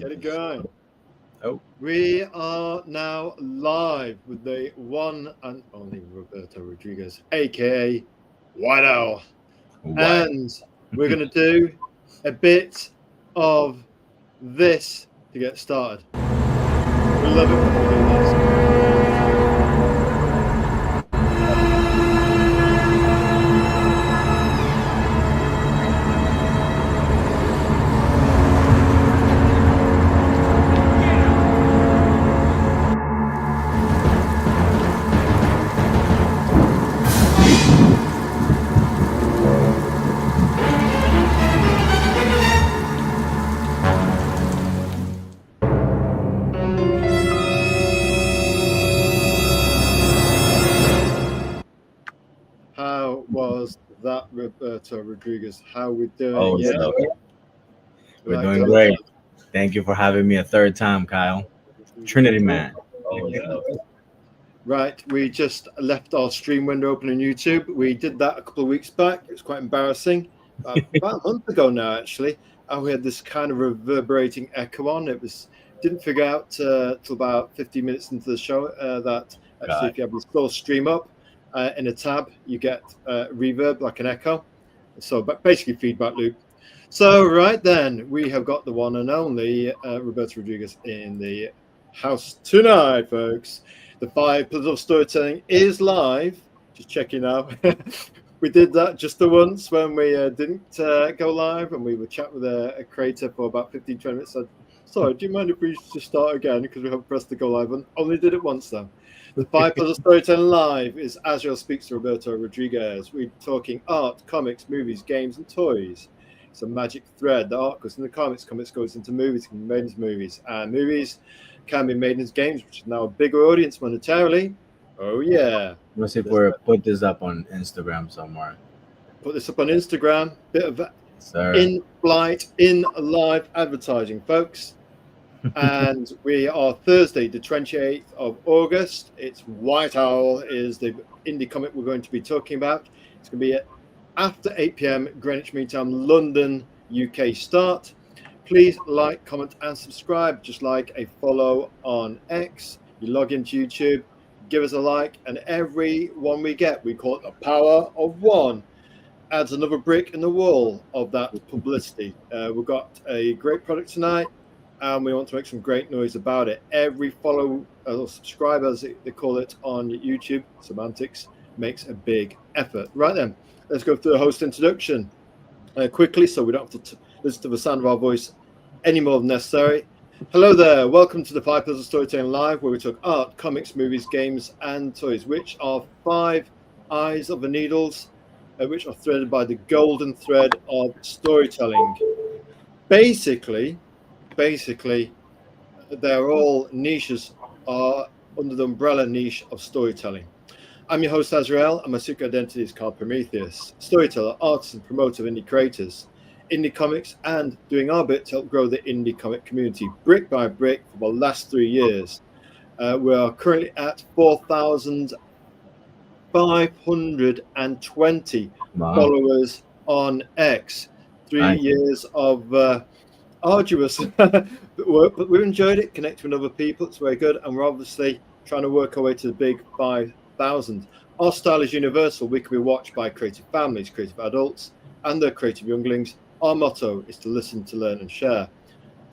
Get it going. Oh, We are now live with the one and only Roberto Rodriguez, aka WhiteOwl. what? And we're going to do a bit of this to get started. We love it when we do this. How was that, Roberto Rodriguez? How we doing? Oh, Yeah, so we're like doing to- great. Thank you for having me a third time, Kyle. Trinity Man. Oh, yeah. Right, we just left our stream window open on YouTube. We did that a couple of weeks back. It was quite embarrassing. About a month ago now, actually. And we had this kind of reverberating echo on. Didn't figure out till about 15 minutes into the show that actually, if you have the full stream up in a tab, you get reverb like an echo. So, but basically feedback loop. So, right then, we have got the one and only Roberto Rodriguez in the house tonight, folks. The 5 Pillars of Storytelling is live. Just checking out. We did that just the once when we didn't go live, and we were chatting with a creator for about 15, 20 minutes. Said, sorry, do you mind if we just start again? Because we haven't pressed the go live button. Only did it once, though. The 5 Pillars of Storytelling live is Azrael Speaks to Roberto Rodriguez. We're talking art, comics, movies, games, and toys. It's a magic thread. The art goes into comics goes into movies, can be made into movies. And movies can be made into games, which is now a bigger audience monetarily. Oh, yeah. Let's see if we put this up on Instagram somewhere. Put this up on Instagram. Bit of Sir. in-flight, in-live advertising, folks. And we are Thursday, the 28th of August. It's WhiteOwl is the indie comic we're going to be talking about. It's going to be after 8 p.m. Greenwich Mean Time, London, UK start. Please like, comment, and subscribe. Just like a follow on X. You log into YouTube, give us a like, and every one we get, we call it the power of one. Adds another brick in the wall of that publicity. We've got a great product tonight, and we want to make some great noise about it. Every follow or subscribe, as they call it on YouTube, semantics, makes a big effort. Right then, let's go through the host introduction quickly, so we don't have to listen to the sound of our voice any more than necessary. Hello there, welcome to the 5 Pillars of Storytelling Live, where we talk art, comics, movies, games, and toys, which are 5 eyes of the needles, which are threaded by the golden thread of storytelling. Basically, they're all niches are under the umbrella niche of storytelling. I'm your host, Azrael, and my secret identity is called Prometheus, storyteller, artist, and promoter of indie creators, indie comics, and doing our bit to help grow the indie comic community brick by brick for the last 3 years. We are currently at 4,520 followers on X. 3 years of arduous work, but we've enjoyed it, connecting with other people. It's very good, and we're obviously trying to work our way to the big 5,000. Our style is universal. We can be watched by creative families, creative adults, and their creative younglings. Our motto is to listen, to learn, and share.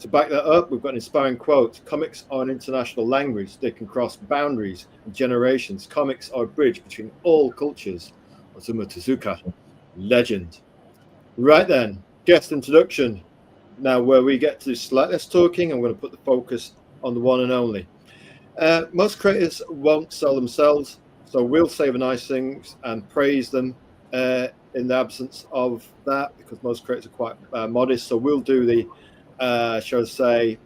To back that up, we've got an inspiring quote. Comics are an international language. They can cross boundaries and generations. Comics are a bridge between all cultures. Osamu Tezuka, legend. Right then, guest introduction. Now, where we get to slightly less talking, I'm going to put the focus on the one and only. Most creators won't sell themselves, so we'll say the nice things and praise them in the absence of that, because most creators are quite modest. So we'll do the, shall I say,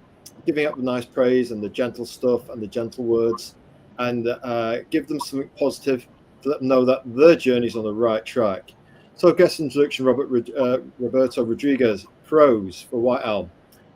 giving up the nice praise and the gentle stuff and the gentle words, and give them something positive to let them know that their journey's on the right track. So, guest introduction, Roberto Rodriguez, pros for WhiteOwl.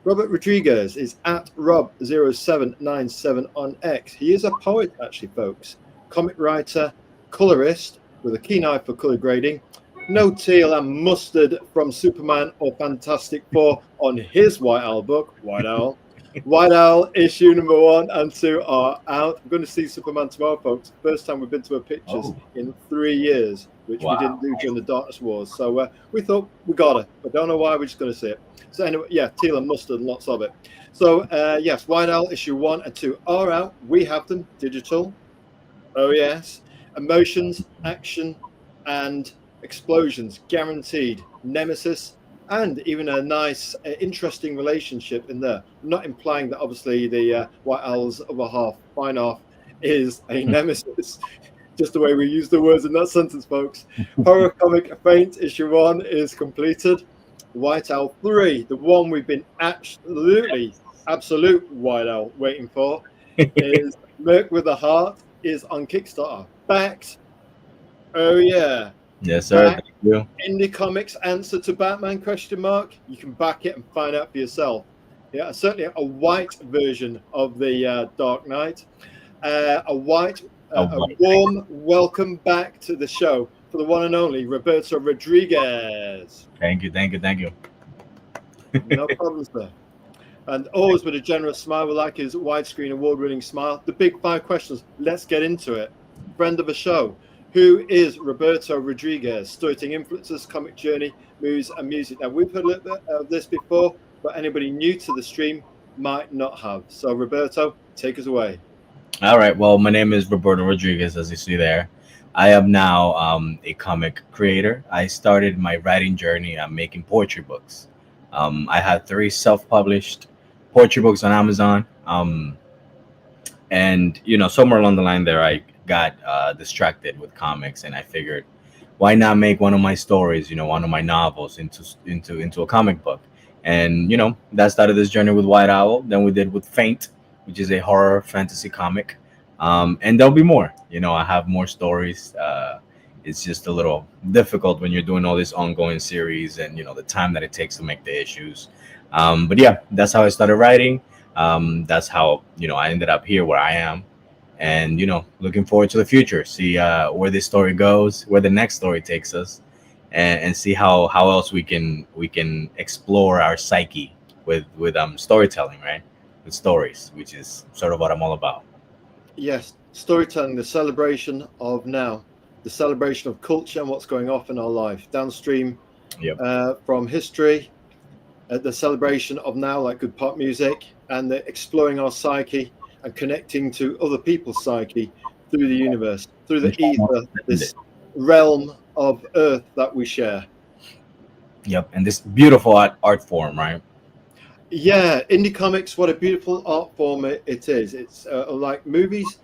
Robert Rodriguez is at Rob0797 on X. He is a poet, actually, folks. Comic writer, colorist with a keen eye for color grading. No teal and mustard from Superman or Fantastic Four on his WhiteOwl book, WhiteOwl. WhiteOwl issue number 1 and 2 are out. I'm going to see Superman tomorrow, folks. First time we've been to a pictures Oh, in 3 years, which we wow. didn't do during the Darkness Wars. So we thought we got it. I don't know why, we're just going to see it. So anyway, yeah, teal and mustard and lots of it. So yes, WhiteOwl issue 1 and 2 are out. We have them digital. Oh yes. Emotions, action, and explosions guaranteed. Nemesis, and even a nice, interesting relationship in there. I'm not implying that obviously the White Owl's other half, fine half, is a nemesis. Just the way we use the words in that sentence, folks. Horror comic Faint issue 1 is completed. White Owl 3, the one we've been absolute White Owl waiting for, is Merc with a Heart, is on Kickstarter. Backed. Oh yeah. Yes, sir. Back. Thank you. Indie Comics answer to Batman ? You can back it and find out for yourself. Yeah, certainly a white version of the Dark Knight. A warm welcome back to the show for the one and only Roberto Rodriguez. Thank you. No problems there. And always with a generous smile. We like his widescreen award-winning smile. The big 5 questions. Let's get into it. Friend of the show. Who is Roberto Rodriguez? Storytelling influencers, comic journey, movies, and music. Now, we've heard a little bit of this before, but anybody new to the stream might not have. So, Roberto, take us away. All right. Well, my name is Roberto Rodriguez, as you see there. I am now a comic creator. I started my writing journey making poetry books. I had 3 self-published poetry books on Amazon. And, somewhere along the line there, I got distracted with comics, and I figured, why not make one of my stories, one of my novels into a comic book? And, that started this journey with White Owl. Then we did with Faint, which is a horror fantasy comic. And there'll be more. I have more stories. It's just a little difficult when you're doing all this ongoing series and, the time that it takes to make the issues. But yeah, that's how I started writing. That's how, I ended up here where I am. And, looking forward to the future, see where this story goes, where the next story takes us, and see how else we can explore our psyche with storytelling, right? With stories, which is sort of what I'm all about. Yes, storytelling, the celebration of now, the celebration of culture and what's going off in our life. Downstream from history, the celebration of now, like good pop music, and the exploring our psyche and connecting to other people's psyche through the universe, through the ether, this realm of Earth that we share. Yep, and this beautiful art form, right? Yeah, indie comics, what a beautiful art form it is. It's like movies,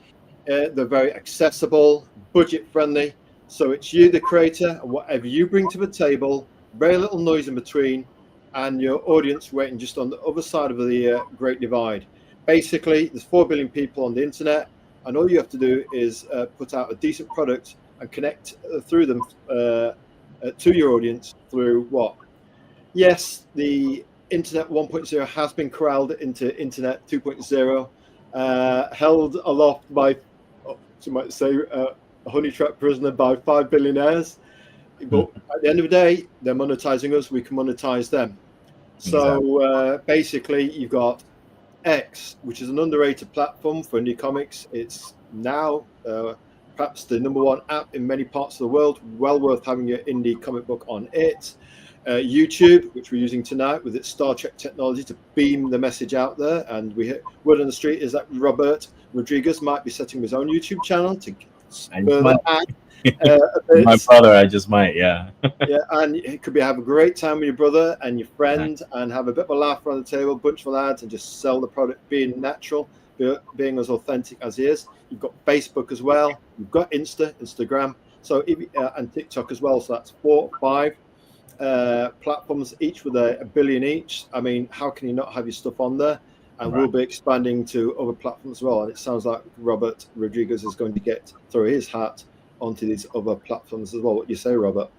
they're very accessible, budget friendly. So it's you, the creator, and whatever you bring to the table, very little noise in between, and your audience waiting just on the other side of the Great Divide. Basically, there's 4 billion people on the internet, and all you have to do is put out a decent product and connect through them to your audience through what? Yes, the Internet 1.0 has been corralled into Internet 2.0, held aloft by, you might say, a honey trap prisoner by 5 billionaires. But at the end of the day, they're monetizing us, we can monetize them. So basically, you've got X, which is an underrated platform for indie comics. It's now perhaps the #1 app in many parts of the world. Well worth having your indie comic book on it. YouTube, which we're using tonight with its Star Trek technology to beam the message out there. And word on the street is that Robert Rodriguez might be setting his own YouTube channel to further add. My brother, I just might, yeah. Yeah, and it could be have a great time with your brother and your friend and have a bit of a laugh around the table, bunch of lads, and just sell the product, being natural, being as authentic as he is. You've got Facebook as well. You've got Instagram, so and TikTok as well. So that's 4 or 5 platforms, each with a billion each. I mean, how can you not have your stuff on there? And we'll be expanding to other platforms as well. And it sounds like Robert Rodriguez is going to throw his hat onto these other platforms as well. What do you say, Robert?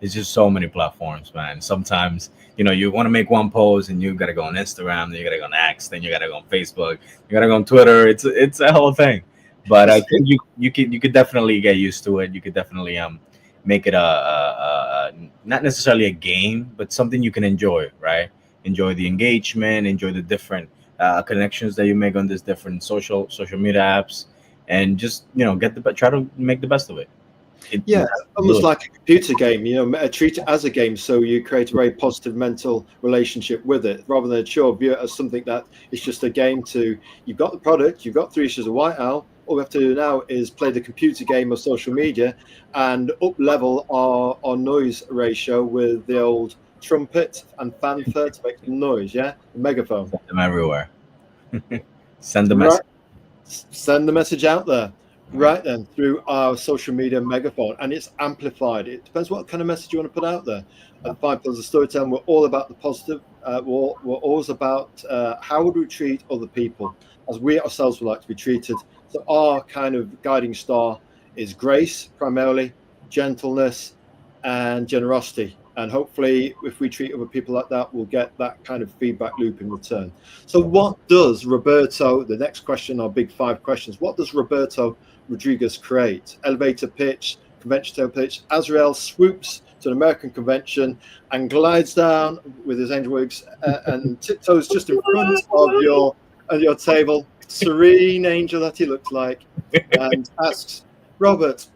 It's just so many platforms, man. Sometimes, you want to make one post and you got to go on Instagram, then you got to go on X, then you got to go on Facebook, you got to go on Twitter. It's a whole thing. But I think you could definitely get used to it. You could definitely make it a not necessarily a game, but something you can enjoy, right? Enjoy the engagement, enjoy the different connections that you make on these different social media apps, and just get try to make the best of it. Yeah, That's almost good. like a computer game, treat it as a game so you create a very positive mental relationship with it rather than a chore. View it as something that is just a game to, you've got the product, you've got 3 issues of WhiteOwl. All we have to do now is play the computer game of social media and up level our noise ratio with the old trumpet and fanfare to make some noise, yeah? The megaphone. Send them everywhere. Send the Right. message. Send the message out there. Right then, through our social media megaphone, and it's amplified. It depends what kind of message you want to put out there. At Five Pillars of Storytelling, we're all about the positive. We're always about how would we treat other people as we ourselves would like to be treated. So our kind of guiding star is grace, primarily, gentleness, and generosity. And hopefully, if we treat other people like that, we'll get that kind of feedback loop in return. So what does Roberto, the next question, our big 5 questions, what does Roberto Rodriguez create? Elevator pitch, convention table pitch. Azrael swoops to an American convention and glides down with his angel wings and tiptoes just in front of your table. Serene angel that he looks like, and asks, Robert,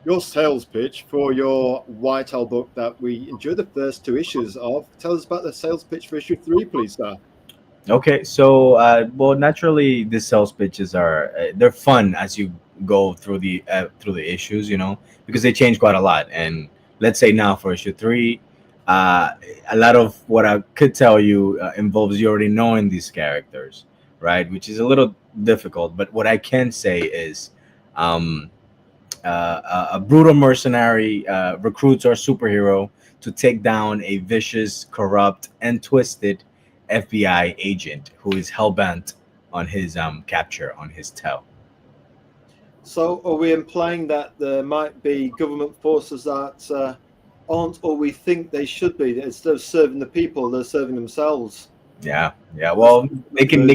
your sales pitch for your WhiteOwl book that we enjoyed the first 2 issues of. Tell us about the sales pitch for issue 3, please, sir. Okay, so well, naturally, the sales pitches are they're fun as you go through the issues, because they change quite a lot. And let's say now for issue 3, uh, a lot of what I could tell you involves you already knowing these characters, right? Which is a little difficult. But what I can say is, um, a brutal mercenary recruits our superhero to take down a vicious, corrupt, and twisted FBI agent who is hell bent on his capture, on his tail. So are we implying that there might be government forces that aren't, or we think they should be, that instead of serving the people, they're serving themselves? Yeah, yeah. Well, they can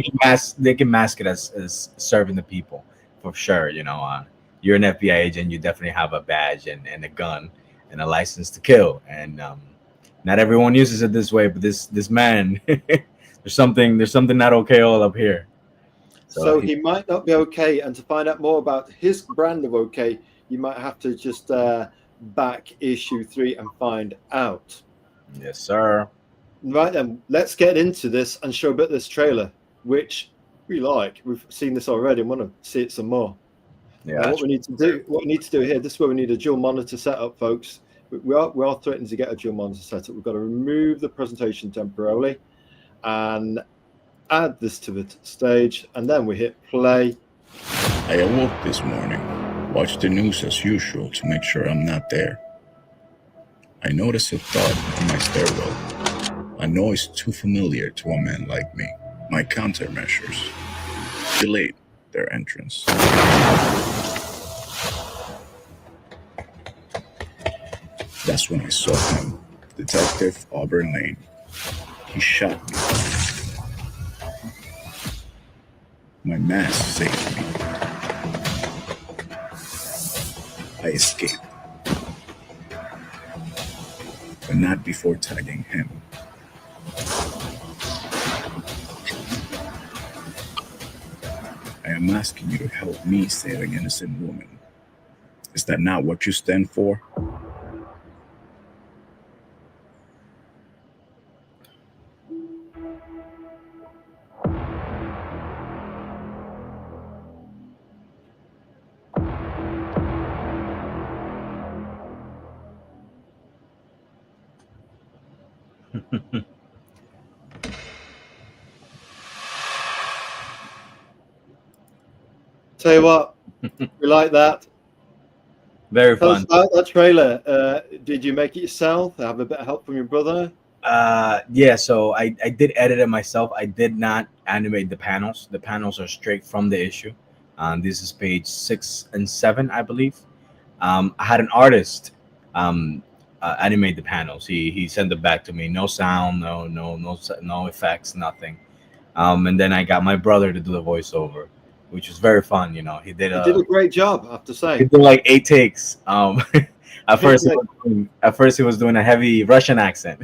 mask it as serving the people for sure. You're an FBI agent. You definitely have a badge and a gun and a license to kill. And not everyone uses it this way, but this man, there's something not okay all up here. So he might not be okay. And to find out more about his brand of okay, you might have to just back issue 3 and find out. Yes, sir. Right then, let's get into this and show a bit of this trailer, which we like. We've seen this already and want to see it some more. Yeah. What we need to do here, this is where we need a dual monitor setup, folks. We are threatening to get a dual monitor setup. We've got to remove the presentation temporarily and add this to the stage, and then we hit play. I awoke this morning, watched the news as usual to make sure I'm not there. I noticed a thud in my stairwell, a noise too familiar to a man like me. My countermeasures delayed their entrance. That's when I saw him, Detective Auburn Lane. He shot me. My mask saved me. I escaped. But not before tagging him. I am asking you to help me save an innocent woman. Is that not what you stand for? Tell you what, we like that. Very Tell us fun. about that trailer. Did you make it yourself? Have a bit of help from your brother? Yeah, so I did edit it myself. I did not animate the panels. The panels are straight from the issue. This is page 6 and 7, I believe. I had an artist animate the panels. He sent it back to me. No sound, no effects, nothing. And then I got my brother to do the voiceover, which was very fun. He did You did a great job, I have to say. he did like 8 takes. At first he was doing a heavy Russian accent.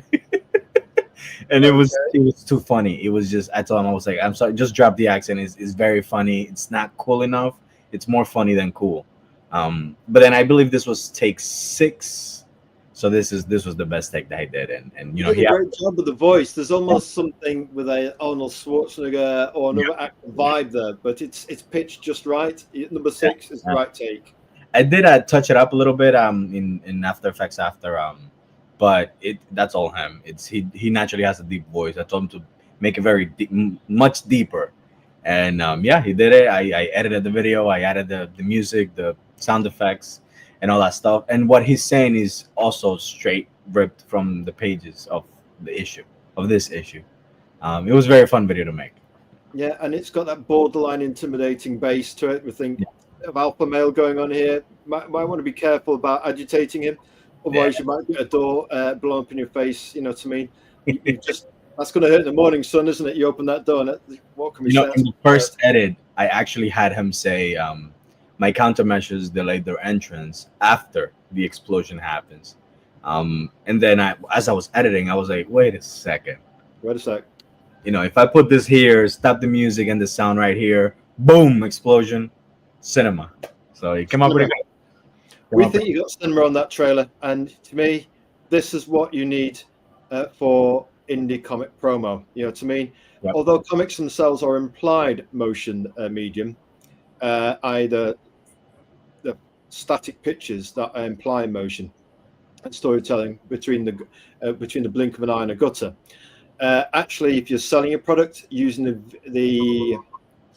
And it was Okay. too funny. It was just I told him I was like, I'm sorry, just drop the accent. It's very funny. It's not cool enough. It's more funny than cool. But then I believe this was take 6. So this was the best take that I did, and You you know did he a had, great job with the voice. There's almost something with a Arnold Schwarzenegger or yeah, another actor vibe there, but it's pitched just right. Number yeah, 6 is the yeah. right take. I did touch it up a little bit in After Effects after but it that's all him. It's he naturally has a deep voice. I told him to make it very deep, much deeper, and yeah, he did it. I edited the video. I added the music, the sound effects, and all that stuff. And what he's saying is also straight ripped from the pages of the issue of this issue. It was a very fun video to make. Yeah, and it's got that borderline intimidating bass to it. We think Yeah, of alpha male going on here. Might want to be careful about agitating him, yeah. otherwise you might get a door blown up in your face. You know what I mean? You just that's going to hurt in the morning sun, isn't it? You open that door, and what can we You know, say? in the first edit, I actually had him say, "My countermeasures delayed their entrance after the explosion happens." And then as I was editing, I was like, "Wait a second. Wait a sec. You know, if I put this here, stop the music and the sound right here, boom, explosion, cinema." So he came up with Cinema. it. We think you got cinema on that trailer, and to me, this is what you need for indie comic promo. You know what I mean? Yep. Although comics themselves are implied motion medium, either the static pictures that imply motion and storytelling between the blink of an eye and a gutter. Actually, if you're selling a product using the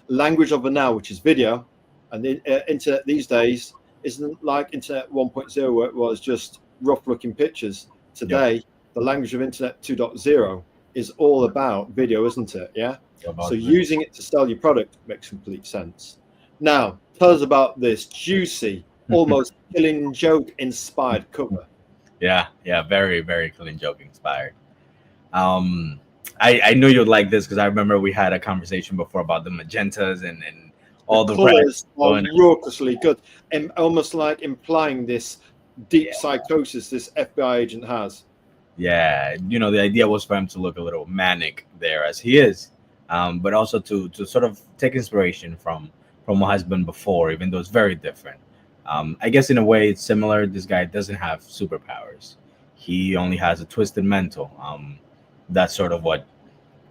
language of the now, which is video, and the internet these days isn't like internet 1.0 where it was just rough looking pictures. Today, Yep. the language of internet 2.0 is all about video, isn't it? Yeah. About So that. using it to sell your product makes complete sense. Now, tell us about this juicy, almost Killing Joke inspired cover. Yeah, very, very clean joke inspired. I knew you'd like this because I remember we had a conversation before about the magentas and all the Colors reds are going. raucously good, and almost like implying this deep psychosis this FBI agent has. Yeah, you know, the idea was for him to look a little manic there as he is, but also to sort of take inspiration from what has been before, even though it's very different. I guess in a way it's similar. This guy doesn't have superpowers. He only has a twisted mental. That's sort of what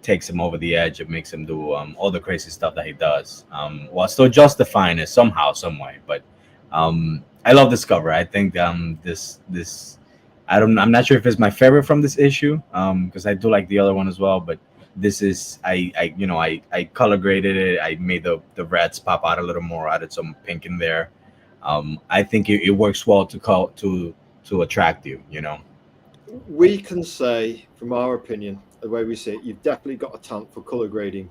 takes him over the edge. It makes him do all the crazy stuff that he does, while still justifying it somehow, some way. But I love this cover. I think this I'm not sure if it's my favorite from this issue, because I do like the other one as well. But this is I color graded it. I made the reds pop out a little more. Added some pink in there. I think it works well to attract you. You know. We can say, from our opinion, the way we see it, you've definitely got a talent for color grading.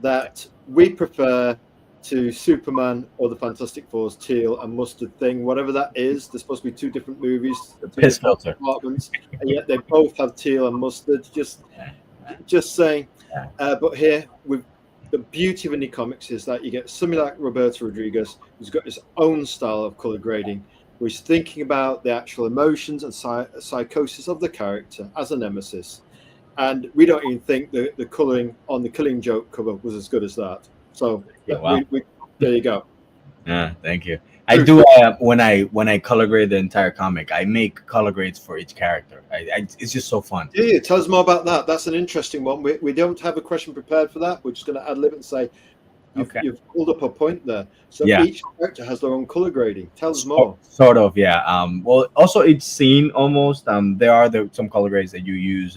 That we prefer to Superman or the Fantastic Four's teal and mustard thing, whatever that is. There's supposed to be two different movies, two Piss different filter. departments, and yet they both have teal and mustard. Just saying. But here, with the beauty of indie comics is that you get somebody like Roberto Rodriguez, who's got his own style of color grading, where he's thinking about the actual emotions and psychosis of the character as a nemesis. And we don't even think the coloring on the Killing Joke cover was as good as that. So Wow. there you go. Yeah, thank you. I do when I color grade the entire comic, I make color grades for each character. It's just so fun. Yeah, tell us more about that. That's an interesting one. We don't have a question prepared for that. We're just going to ad lib and say you've pulled up a point there. So each character has their own color grading. Tell us more. Sort of, yeah. Well, also each scene almost. There are some color grades that you use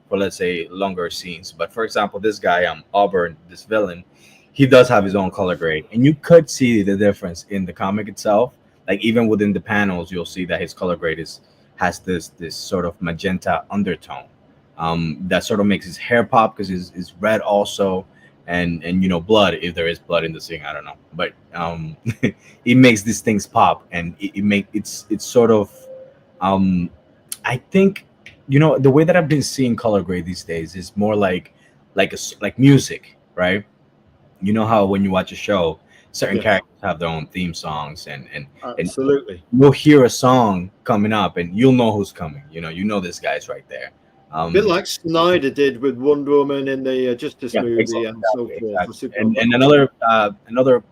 for, let's say, longer scenes. But for example, this guy Auburn, this villain, he does have his own color grade, and you could see the difference in the comic itself. Like even within the panels, you'll see that his color grade has this sort of magenta undertone. That sort of makes his hair pop because it's red also, and blood, if there is blood in the scene, I don't know, but it makes these things pop, and it's sort of I think the way that I've been seeing color grade these days is more like music, right? You know how when you watch a show, certain characters have their own theme songs, and absolutely, you'll hear a song coming up, and you'll know who's coming. You know this guy's right there. A bit like Snyder did with Wonder Woman in the Justice movie exactly, and so forth. exactly. And another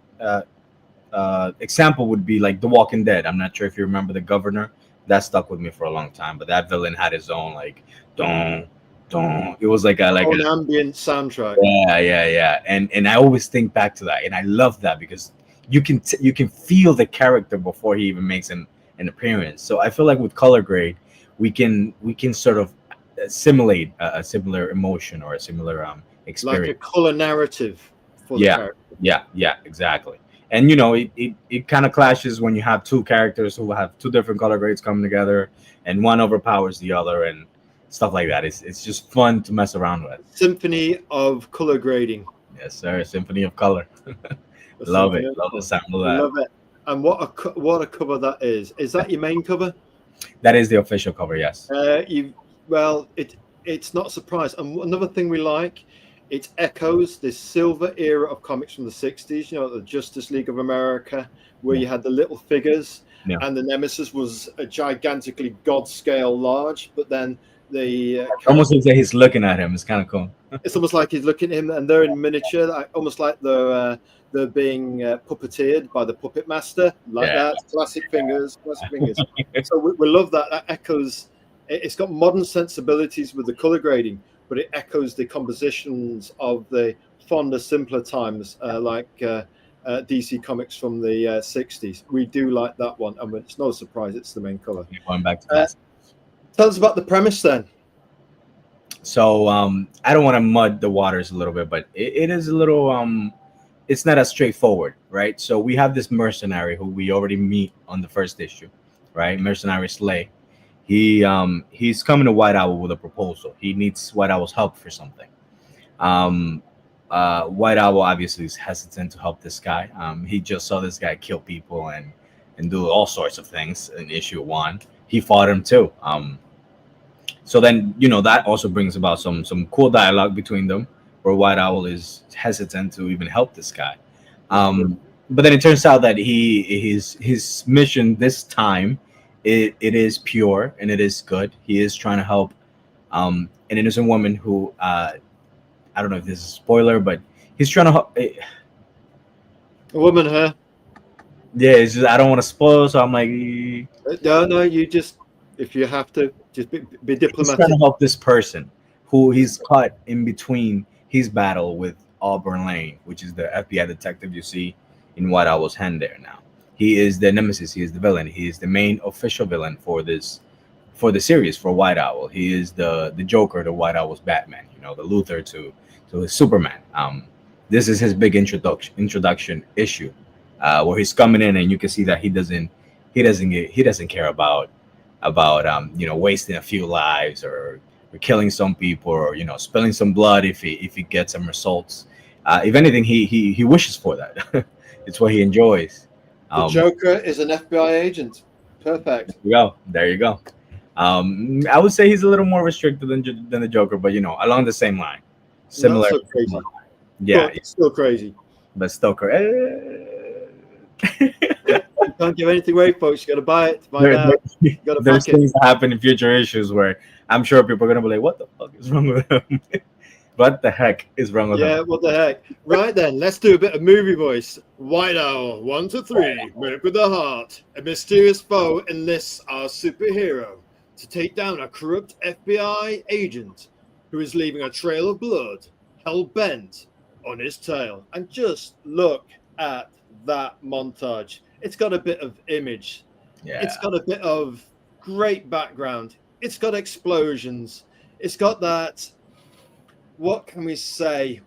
example would be like The Walking Dead. I'm not sure if you remember the governor. That stuck with me for a long time. But that villain had his own like don't don't. It was like a Own ambient soundtrack. yeah. And I always think back to that, and I love that because you can feel the character before he even makes an appearance. So I feel like with color grade, we can sort of simulate a similar emotion or a similar Like a experience. color narrative for the Yeah, character. yeah, exactly. And it kind of clashes when you have two characters who have two different color grades coming together, and one overpowers the other, and stuff like that. It's just fun to mess around with. Symphony of color grading. Yes, sir. Symphony of color. The Love Symphony it. of Love the Color. sound of that. Love it. And what a cover that is. Is that your main cover? That is the official cover. Yes. It's not a surprise. And another thing we like, it echoes this silver era of comics from the 60s, the Justice League of America, where you had the little figures, and the Nemesis was a gigantically God scale large, but then the Almost looks like he's looking at him. It's kind of cool. it's almost like he's looking at him, and they're in miniature, almost like they're being puppeteered by the puppet master, like that. Classic fingers. So we love that. That echoes. It's got modern sensibilities with the color grading, but it echoes the compositions of the fonder, simpler times, like DC Comics from the 60s. We do like that one, and it's no surprise it's the main color. Going back to that. Tell us about the premise then. So I don't want to mud the waters a little bit, but it is a little it's not as straightforward, right? So we have this mercenary who we already meet on the first issue, right? Mercenary Slay. He's coming to WhiteOwl with a proposal. He needs WhiteOwl's help for something. WhiteOwl obviously is hesitant to help this guy. He just saw this guy kill people and do all sorts of things in issue 1. He fought him too. So then, that also brings about some cool dialogue between them, where WhiteOwl is hesitant to even help this guy. But then it turns out that his mission this time, it is pure and it is good. He is trying to help an innocent woman who I don't know if this is a spoiler, but he's trying to help. A woman, huh? Yeah, it's just I don't want to spoil, so I'm like, no. You just, if you have to, just be diplomatic. He's trying to help this person who he's caught in between his battle with Auburn Lane, which is the FBI detective you see in WhiteOwl's hand there now. He is the nemesis. He is the villain. He is the main official villain for the series for WhiteOwl. He is the Joker to WhiteOwl's Batman. The Luthor to his Superman. This is his big introduction issue, where he's coming in, and you can see that he doesn't care about wasting a few lives or killing some people or spilling some blood if he gets some results. If anything, he wishes for that. It's what he enjoys. The Joker is an FBI agent. Perfect. There you go. I would say he's a little more restricted than the Joker, but along the same line. Similar. Not so crazy. Yeah, it's still crazy. But Stoker. You can't give anything away, folks. You got to buy it. There's things that happen in future issues where I'm sure people are gonna be like, "What the fuck is wrong with him? What the heck is wrong with him?" Yeah, what the heck? Right then, let's do a bit of movie voice. WhiteOwl, 1 to 3, work with the heart. A mysterious foe enlists our superhero to take down a corrupt FBI agent who is leaving a trail of blood, hell-bent on his tail. And just look at that montage. It's got a bit of image. Yeah. It's got a bit of great background. It's got explosions. It's got that, what can we say?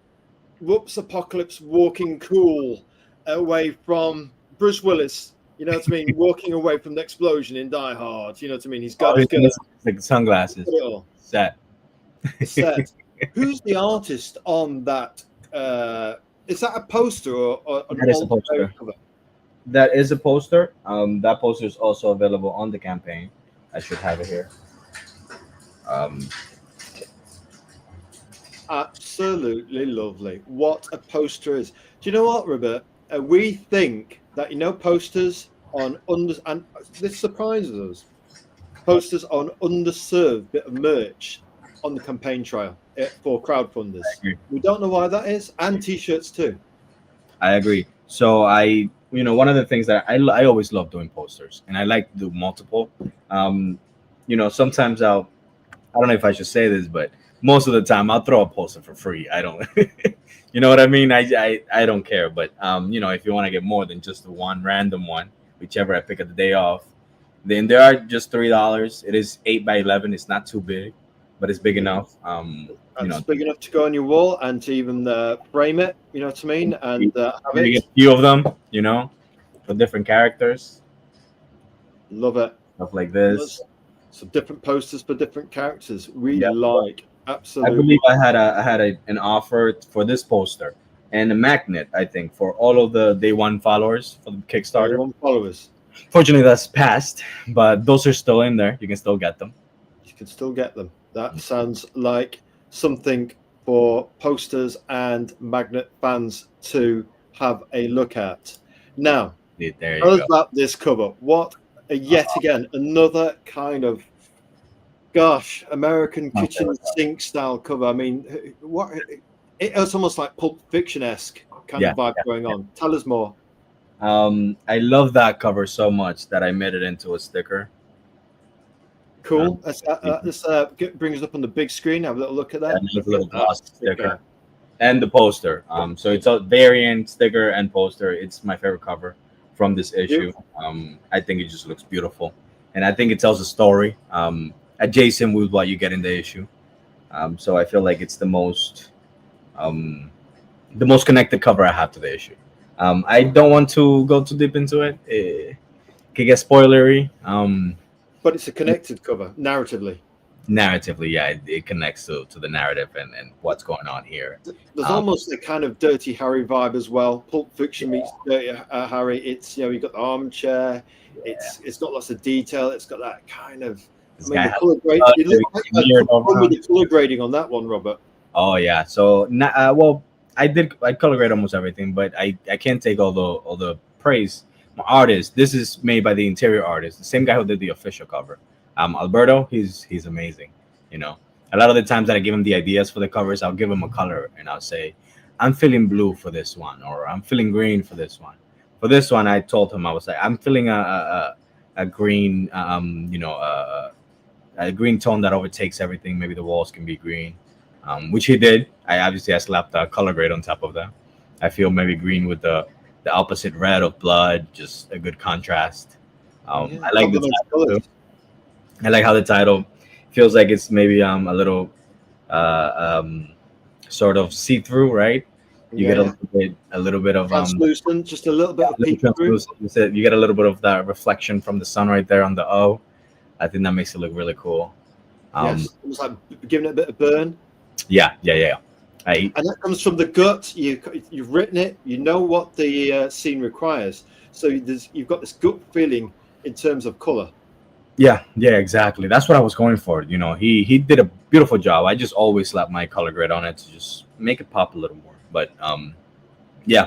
Whoops, Apocalypse walking cool away from Bruce Willis. You know what I mean? Walking away from the explosion in Die Hard. You know what I mean? He's got like sunglasses. Set. Who's the artist on that? Is that a poster or that is a poster? Cover? That is a poster. That poster is also available on the campaign. I should have it here. Absolutely lovely. What a poster is. Do you know what, Robert? We think that posters on and this surprises us. Posters on underserved bit of merch on the campaign trail for crowdfunders. agree. We don't know why that is, and t-shirts too. I agree. So one of the things that I always love doing posters, and I like to do multiple. Sometimes I don't know if I should say this, but most of the time I'll throw a poster for free. I don't, you know what I mean? I don't care. But if you want to get more than just the one random one, whichever I pick at the day off, then there are just $3. It is 8x11. It's not too big, but it's big enough. It's big enough to go on your wall and to even frame it. You know what I mean? And have you it. get a few of them, for different characters. Love it. Stuff like this. Some different posters for different characters. I Absolutely. believe I had an offer for this poster and a magnet, I think, for all of the day one followers for the Kickstarter. Day one followers. Fortunately, that's passed, but those are still in there. You can still get them. You can still get them. That sounds like something for posters and magnet fans to have a look at. Now, There you tell us go. about this cover. What, yet again, another kind of, American kitchen sink style cover. I mean, it's almost like Pulp Fiction-esque kind of vibe going on. Tell us more. I love that cover so much that I made it into a sticker. Cool. Let's bring us up on the big screen. Have a little look at that. And a little gloss sticker. And the poster. So it's a variant sticker and poster. It's my favorite cover from this issue. I think it just looks beautiful. And I think it tells a story adjacent with what you get in the issue. So I feel like it's the most connected cover I have to the issue. I don't want to go too deep into it. It could get spoilery. But it's a connected cover, narratively. Narratively, yeah, it connects to the narrative and what's going on here. There's almost a kind of Dirty Harry vibe as well. Pulp Fiction meets Dirty Harry. It's you've got the armchair. It's got lots of detail. It's got that kind of. The color grading on that one, Robert. Oh yeah. So I color grade almost everything, but I can't take all the praise. My artist, this is made by the interior artist, the same guy who did the official cover. Alberto, he's amazing. A lot of the times that I give him the ideas for the covers, I'll give him a color and I'll say, I'm feeling blue for this one, or I'm feeling green for this one. For this one, I told him, I was like, I'm feeling a green, a green tone that overtakes everything. Maybe the walls can be green, which he did. I slapped a color grade on top of that. I feel maybe green with the opposite red of blood, just a good contrast. I like the title too. I like how the title feels like it's maybe a little sort of see-through, right? You get a little bit of translucent, just a little bit of peek-through. You get a little bit of that reflection from the sun right there on the O. I think that makes it look really cool. Yes, almost like giving it a bit of burn. Yeah. And that comes from the gut. You've written it. You know what the scene requires. So you've got this gut feeling in terms of color. Yeah, exactly. That's what I was going for. He did a beautiful job. I just always slap my color grade on it to just make it pop a little more. But my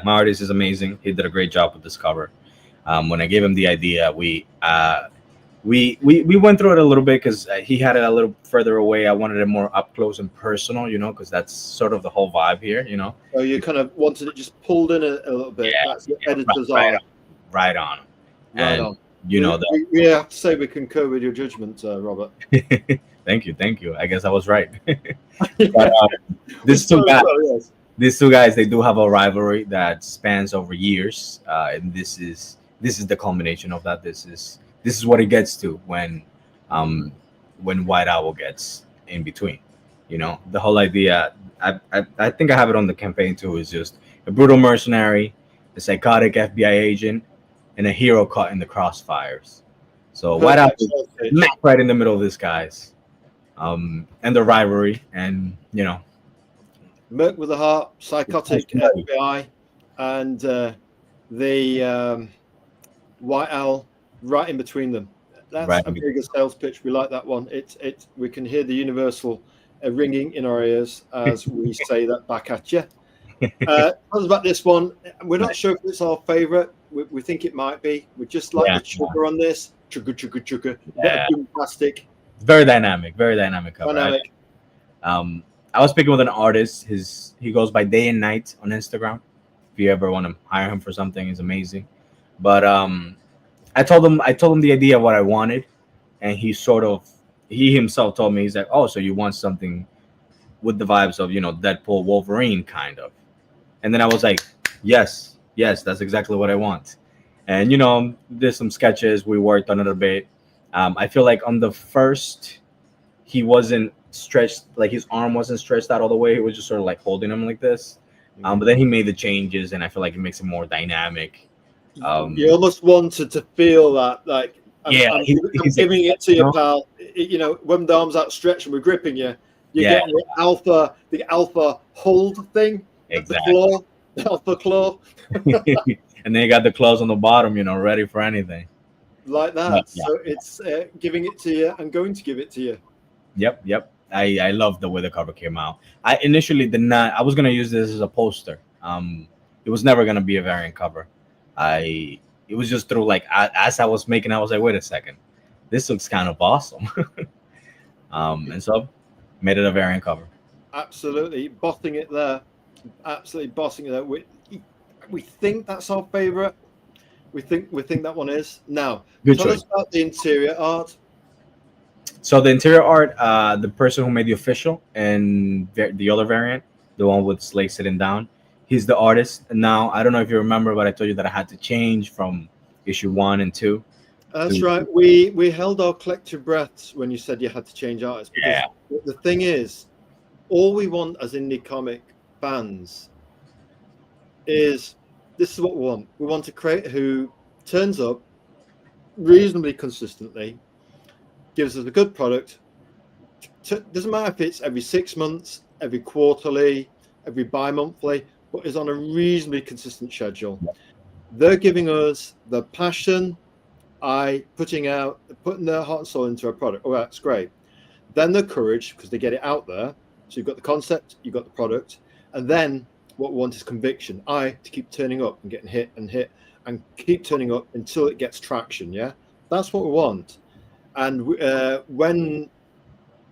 artist is amazing. He did a great job with this cover. When I gave him the idea, we went through it a little bit because he had it a little further away. I wanted it more up close and personal, because that's sort of the whole vibe here, So you kind of wanted it just pulled in a little bit. Yeah, that's the editor's right eye. Right on. We have to say we concur with your judgment, Robert. Thank you. I guess I was right. But, these two guys, they do have a rivalry that spans over years, and this is the culmination of that. This is what it gets to when WhiteOwl gets in between. The whole idea. I think I have it on the campaign too. Is just a brutal mercenary, a psychotic FBI agent, and a hero caught in the crossfires. So WhiteOwl is smack right in the middle of this guys, and the rivalry, and Merc with a heart, psychotic FBI, and the WhiteOwl right in between them. That's a bigger sales pitch. We like that one. We can hear the universal ringing in our ears as we say that back at you. Tell us about this one. We're not sure if it's our favorite. We think it might be. We just like the sugar on this. Chugga. Yeah. Boom plastic. Very dynamic cover. Dynamic. I was speaking with an artist. He goes by Day and Night on Instagram. If you ever want to hire him for something, he's amazing. But I told him the idea of what I wanted, and he himself told me, he's like, oh, so you want something with the vibes of Deadpool, Wolverine kind of. And then I was like, yes, yes, that's exactly what I want. And did some sketches. We worked on it a bit. I feel like on the first, he wasn't stretched, like his arm wasn't stretched out all the way. He was just sort of like holding him like this. But then he made the changes, and I feel like it makes it more dynamic. You almost wanted to feel that, like, I'm giving it to you, pal. When the arm's outstretched and we're gripping you, you're getting the alpha hold thing, exactly. the alpha claw. And then you got the claws on the bottom, ready for anything. Like that. Yeah. So it's giving it to you and going to give it to you. Yep. I love the way the cover came out. I initially did not. I was gonna use this as a poster. It was never gonna be a variant cover. It was just through, like, as I was making, I was like, wait a second, this looks kind of awesome. And so made it a variant cover. Absolutely, bossing it there. Absolutely bossing it there. We think that's our favorite. We think that one is. Now, tell us about the interior art. So the interior art, the person who made the official and the other variant, the one with Slay sitting down, he's the artist. And now, I don't know if you remember, but I told you that I had to change from issue 1 and 2. That's right. We held our collective breaths when you said you had to change artists. Because the thing is, all we want as indie comic fans is, this is what we want. We want a creator who turns up reasonably consistently, gives us a good product. Doesn't matter if it's every 6 months, every quarterly, every bi-monthly, but is on a reasonably consistent schedule. They're giving us the passion, putting their heart and soul into a product. Oh, that's great. Then the courage, because they get it out there. So you've got the concept, you've got the product, and then what we want is conviction. To keep turning up and getting hit and keep turning up until it gets traction. Yeah, that's what we want. And when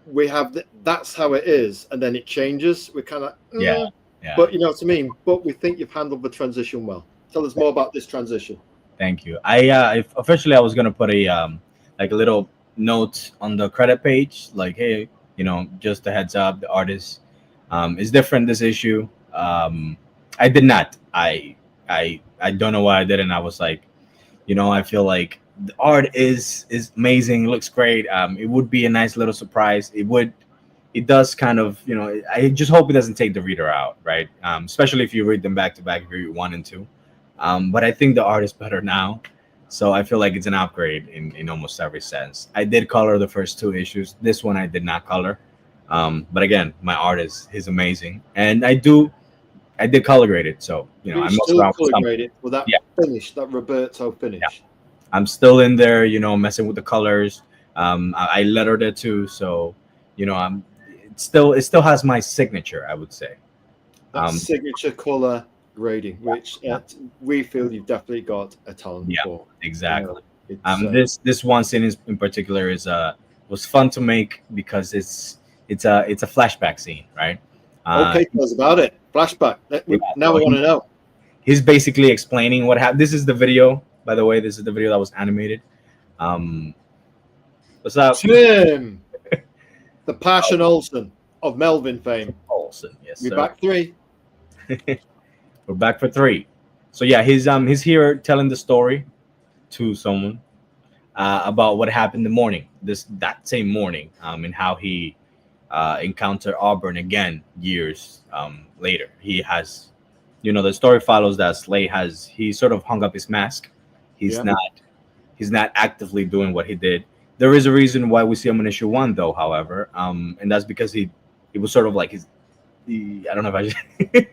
we have that's how it is, and then it changes. We're kind of yeah. But you know what I mean. But we think you've handled the transition well. Tell us more about this transition. Thank you. Officially I was gonna put a like a little note on the credit page, like, hey, just a heads up, the artist is different this issue. I did not. I don't know why I didn't. I was like, I feel like the art is amazing, looks great. It would be a nice little surprise. It does kind of, I just hope it doesn't take the reader out, right? Especially if you read them back to back, if you read 1 and 2. But I think the art is better now, so I feel like it's an upgrade in almost every sense. I did color the first 2 issues. This one I did not color, but again, my art is amazing, and I did color grade it, so I'm still color graded for that finish, that Roberto finish. Yeah. I'm still in there, messing with the colors. I lettered it too, so it still has my signature, I would say. That signature color grading, which we feel you've definitely got a talent for. Exactly. This one scene in particular was fun to make because it's a flashback scene, right? Okay, tell us about it. Flashback. Now we want to know. He's basically explaining what happened. This is the video, by the way. This is the video that was animated. What's up, Tim? The Passion Olsen of Melvin fame. Olsen, yes. We're back 3. We're back for 3. So yeah, he's here telling the story to someone about what happened the morning, that same morning, and how he encountered Auburn again years later. He has, the story follows that Slay he sort of hung up his mask. He's not actively doing what he did. There is a reason why we see him in issue 1, though, however, and that's because he was sort of like I don't know if I should.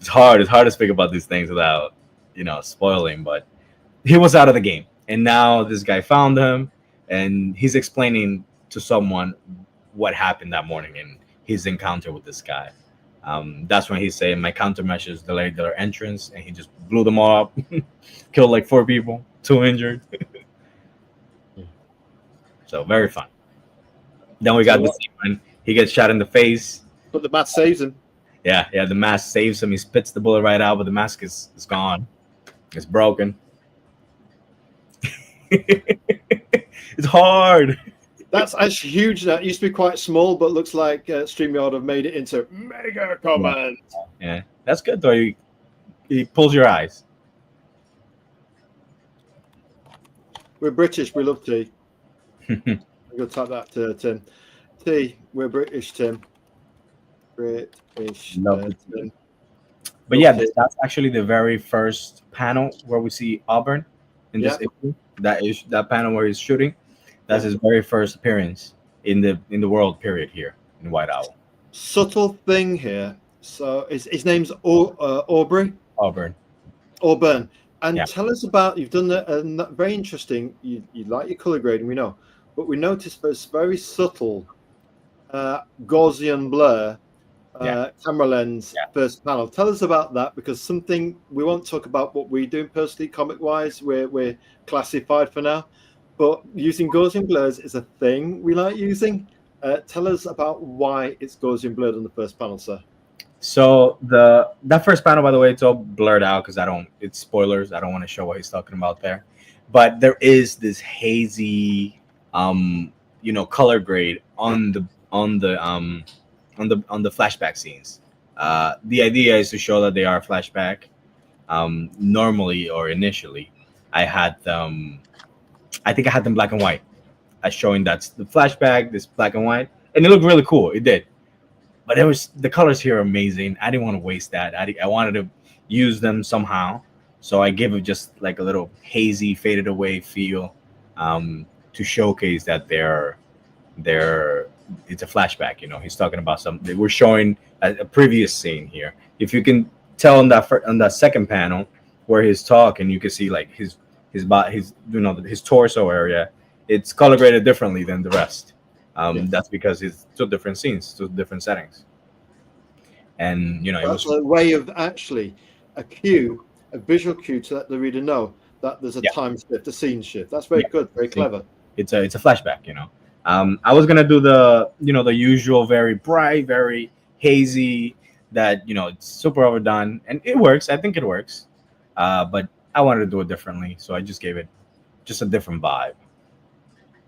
It's hard to speak about these things without, spoiling, but he was out of the game. And now this guy found him, and he's explaining to someone what happened that morning in his encounter with this guy. That's when he's saying, my countermeasures delayed their entrance, and he just blew them all up, killed like 4 people, 2 injured. So very fun. Then we got the scene when He gets shot in the face. But the mask saves him. Yeah, the mask saves him. He spits the bullet right out, but the mask is gone. It's broken. It's hard. That's actually huge. That used to be quite small, but looks like StreamYard have made it into mega comment. Yeah, that's good though. He pulls your eyes. We're British. We love tea. I'm gonna type that to Tim. Tea. We're British, Tim. British. Tim. But yeah, that's actually the very first panel where we see Auburn in this issue. That panel where he's shooting. That's his very first appearance in the world period here in WhiteOwl. Subtle thing here. So his name's Aubrey. Auburn. And tell us about, you've done a very interesting, you like your color grading, we know, but we noticed this very subtle Gaussian blur camera lens first panel. Tell us about that, because something we won't talk about what we do personally comic wise, we're classified for now, but using Gaussian blurs is a thing we like using. Tell us about why it's Gaussian blurred on the first panel, sir. So that first panel, by the way, it's all blurred out because it's spoilers. I don't want to show what he's talking about there. But there is this hazy color grade on the flashback scenes. The idea is to show that they are flashback. Normally or initially, I think I had them black and white, showing that's the flashback, this black and white, and it looked really cool. It did. But the colors here are amazing. I didn't want to waste that. I wanted to use them somehow. So I gave it just like a little hazy, faded away feel to showcase that it's a flashback. He's talking about something. We're showing a previous scene here. If you can tell on that second panel where he's talking, you can see like his body, his torso area. It's color graded differently than the rest. That's because it's two different scenes, two different settings. And it was a way of actually a visual cue to let the reader know that there's a time shift, a scene shift. That's very good, very clever. It's a flashback. I was gonna do the usual very bright, very hazy, that it's super overdone, and it works. I think it works, but I wanted to do it differently, so I just gave it just a different vibe.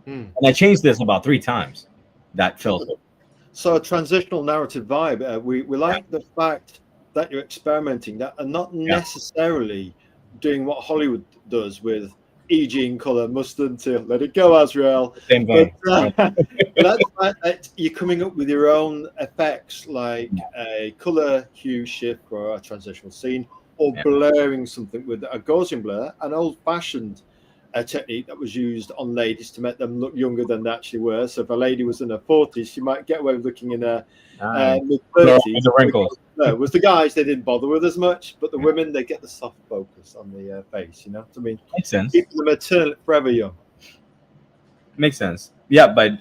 And I changed this about 3 times. That filter. So a transitional narrative vibe. We like the fact that you're experimenting that and not necessarily doing what Hollywood does with EG in color, mustard to let it go, Azrael. Same thing. But that's the fact that you're coming up with your own effects, like a color hue shift for a transitional scene, or blurring something with a Gaussian blur, an old-fashioned technique that was used on ladies to make them look younger than they actually were. So if a lady was in her 40s, she might get away with looking in her mid-30s. The wrinkles. No, with the guys, they didn't bother with as much, but the women, they get the soft focus on the face, I mean, makes sense. Keep them eternally forever young. Makes sense. Yeah, but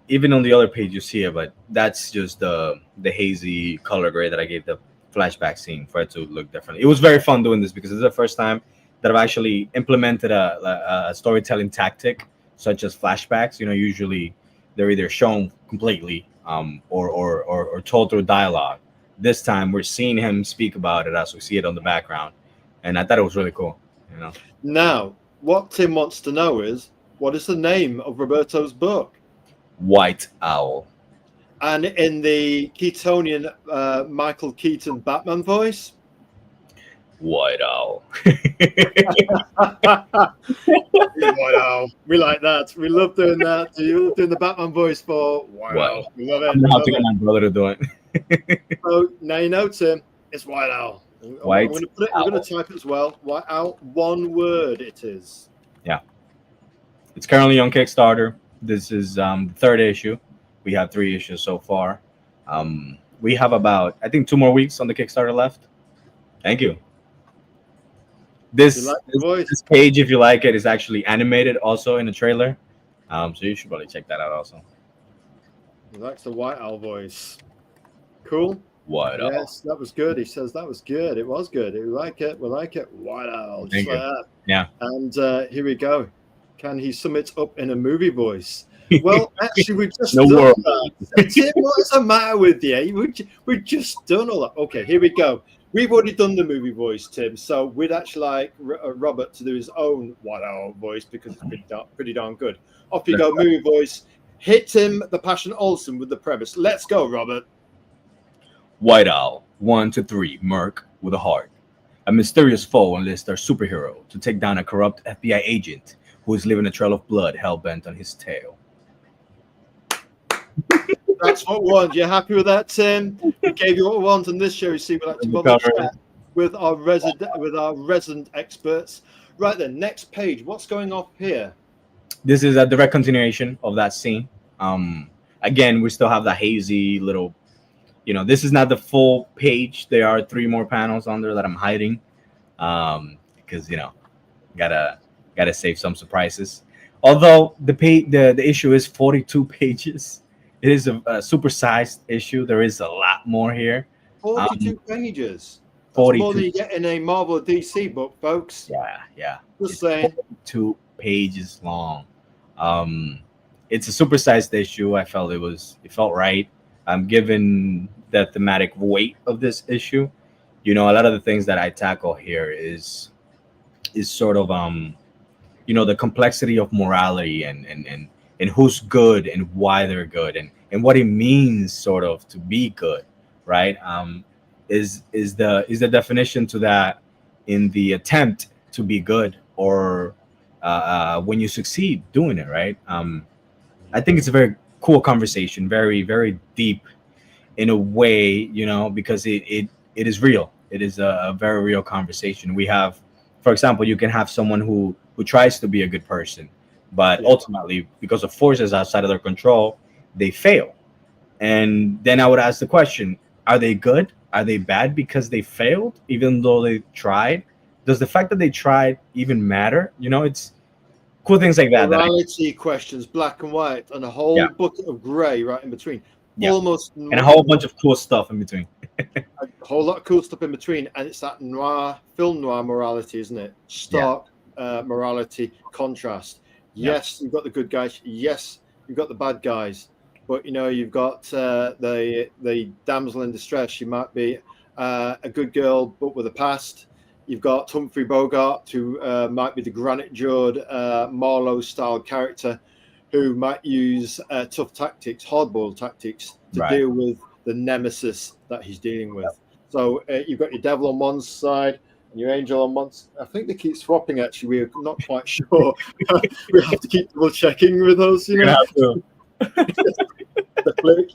even on the other page you see it, but that's just the hazy color grade that I gave the flashback scene for it to look different. It was very fun doing this because it's the first time that I've actually implemented a storytelling tactic such as flashbacks. Usually they're either shown completely or told through dialogue. This time we're seeing him speak about it as we see it on the background, and I thought it was really cool. Now, what Tim wants to know is, what is the name of Roberto's book? WhiteOwl. And in the Keatonian Michael Keaton Batman voice? WhiteOwl. WhiteOwl. We like that. We love doing that. You doing the Batman voice for WhiteOwl. We love it. I'm going to get my brother to do it. So now you know, Tim. It's WhiteOwl. We're going to type it as well. WhiteOwl. One word it is. Yeah. It's currently on Kickstarter. This is the 3rd issue. We have 3 issues so far. We have about, I think, 2 more weeks on the Kickstarter left. Thank you. This page, if you like it, is actually animated also in the trailer. So you should probably check that out also. He likes the WhiteOwl voice. Cool. WhiteOwl. Yes, that was good. He says that was good. It was good. We like it. We like it. WhiteOwl. Just like that. Yeah. And here we go. Can he sum it up in a movie voice? Well, actually, we've just No done world. that. Tim, what's the matter with you? We've just done all that. Okay, here we go. We've already done the movie voice, Tim. So we'd actually like Robert to do his own WhiteOwl voice because it's pretty darn good. Off you go, movie voice. Hit him, the Passion Olsen, with the premise. Let's go, Robert. WhiteOwl, 1 to 3, Merc with a heart. A mysterious foe enlists their superhero to take down a corrupt FBI agent who is leaving a trail of blood hell-bent on his tail. That's what we want. You happy with that, Tim? We gave you what we want on this show. You see, we like to bother chat with our resident experts. Right then, next page. What's going off here? This is a direct continuation of that scene. Again, we still have the hazy little, this is not the full page. There are 3 more panels on there that I'm hiding, because gotta save some surprises. Although the issue is 42 pages, it is a supersized issue. There is a lot more here. 42 pages. That's 42. more than you get in a Marvel or DC book, folks. Yeah. Just saying. 42 pages long. It's a supersized issue. I felt it felt right. Given the thematic weight of this issue, a lot of the things that I tackle here is sort of the complexity of morality and who's good and why they're good and what it means sort of to be good, right? Is the definition to that in the attempt to be good, or when you succeed doing it, right? I think it's a very cool conversation, very, very deep in a way, because it is real. It is a very real conversation. We have, for example, you can have someone who tries to be a good person, but ultimately, because of forces outside of their control, they fail. And then I would ask the question, are they good? Are they bad because they failed, even though they tried? Does the fact that they tried even matter? It's cool things like that. Morality questions, black and white, and a whole bucket of grey right in between. Almost, and a whole bunch of cool stuff in between. A whole lot of cool stuff in between, and it's that film noir morality, isn't it? Stark morality contrast. Yes, you've got the good guys. Yes, you've got the bad guys. But you've got the damsel in distress. She might be a good girl, but with a past. You've got Humphrey Bogart, who might be the granite-jawed Marlowe-style character, who might use tough tactics, hardball tactics, to deal with the nemesis that he's dealing with. So you've got your devil on one side and your angel on one side. I think they keep swapping, actually. We're not quite sure. We have to keep double-checking with those, The click,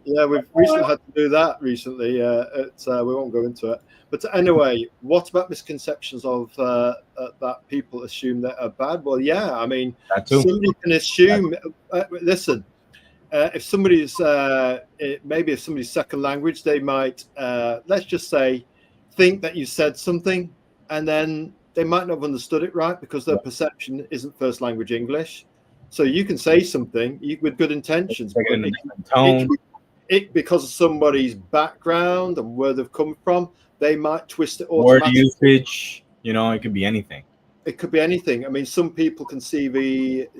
Yeah, we've recently had to do that recently. We won't go into it. But anyway, what about misconceptions of that people assume that are bad? Well, yeah, I mean, somebody can assume. Listen, if somebody's maybe if somebody's second language, they might let's just say think that you said something, and then they might not have understood it right because their perception isn't first language English. So you can say something with good intentions, but because of somebody's background and where they've come from, they might twist it automatically. Word usage, it could be anything. It could be anything. I mean, some people can see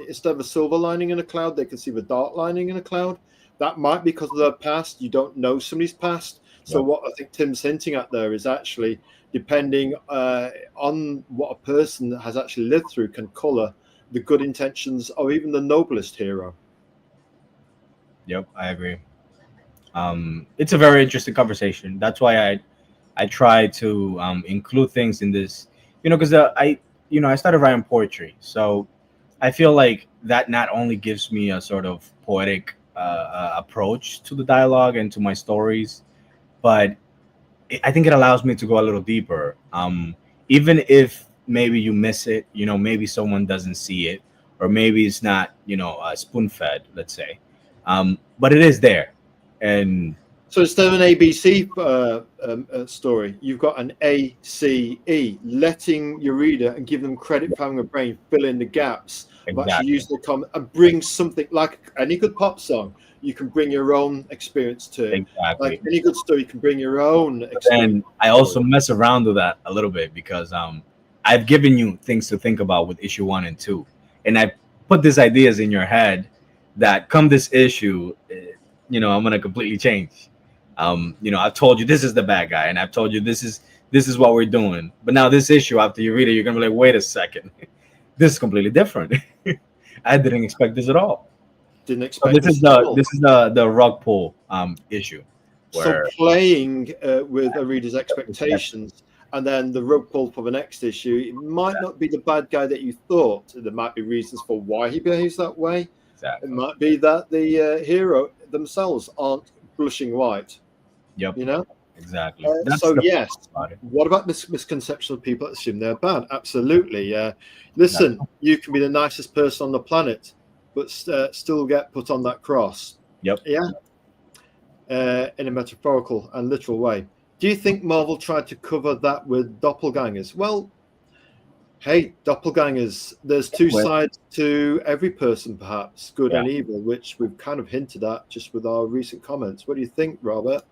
instead of a silver lining in a cloud, they can see the dark lining in a cloud. That might be because of their past. You don't know somebody's past. So what I think Tim's hinting at there is actually depending on what a person has actually lived through can colour the good intentions or even the noblest hero. Yep, I agree. It's a very interesting conversation. That's why I try to include things in this, because I started writing poetry, so I feel like that not only gives me a sort of poetic approach to the dialogue and to my stories, but I think it allows me to go a little deeper. Even if maybe you miss it, maybe someone doesn't see it, or maybe it's not, spoon-fed, let's say, but it is there. And so instead of an ABC story, you've got an ACE, letting your reader and give them credit for having a brain, fill in the gaps, but actually use the comment and bring something like any good pop song. You can bring your own experience to it. Exactly. Like any good story, you can bring your own experience. And I also mess around with that a little bit because I've given you things to think about with issue 1 and 2, and I put these ideas in your head that come this issue, I'm gonna completely change. I've told you this is the bad guy, and I've told you this is what we're doing. But now this issue, after you read it, you're gonna be like, wait a second, this is completely different. I didn't expect this at all. Didn't So expect this at all. this is the rug pull issue. So Where playing with a reader's expectations, and then the rug pull for the next issue, it might not be the bad guy that you thought. There might be reasons for why he behaves that way. exactly. It might be that the hero themselves aren't blushing white. Yep. Exactly. So the yes, part about it. what about misconception of people that assume they're bad? Absolutely. Listen, you can be the nicest person on the planet, but still get put on that cross. Yep. Yeah. In a metaphorical and literal way. Do you think Marvel tried to cover that with doppelgangers? Well, hey, doppelgangers, there's two sides to every person, perhaps, good and evil, which we've kind of hinted at just with our recent comments. What do you think, Robert?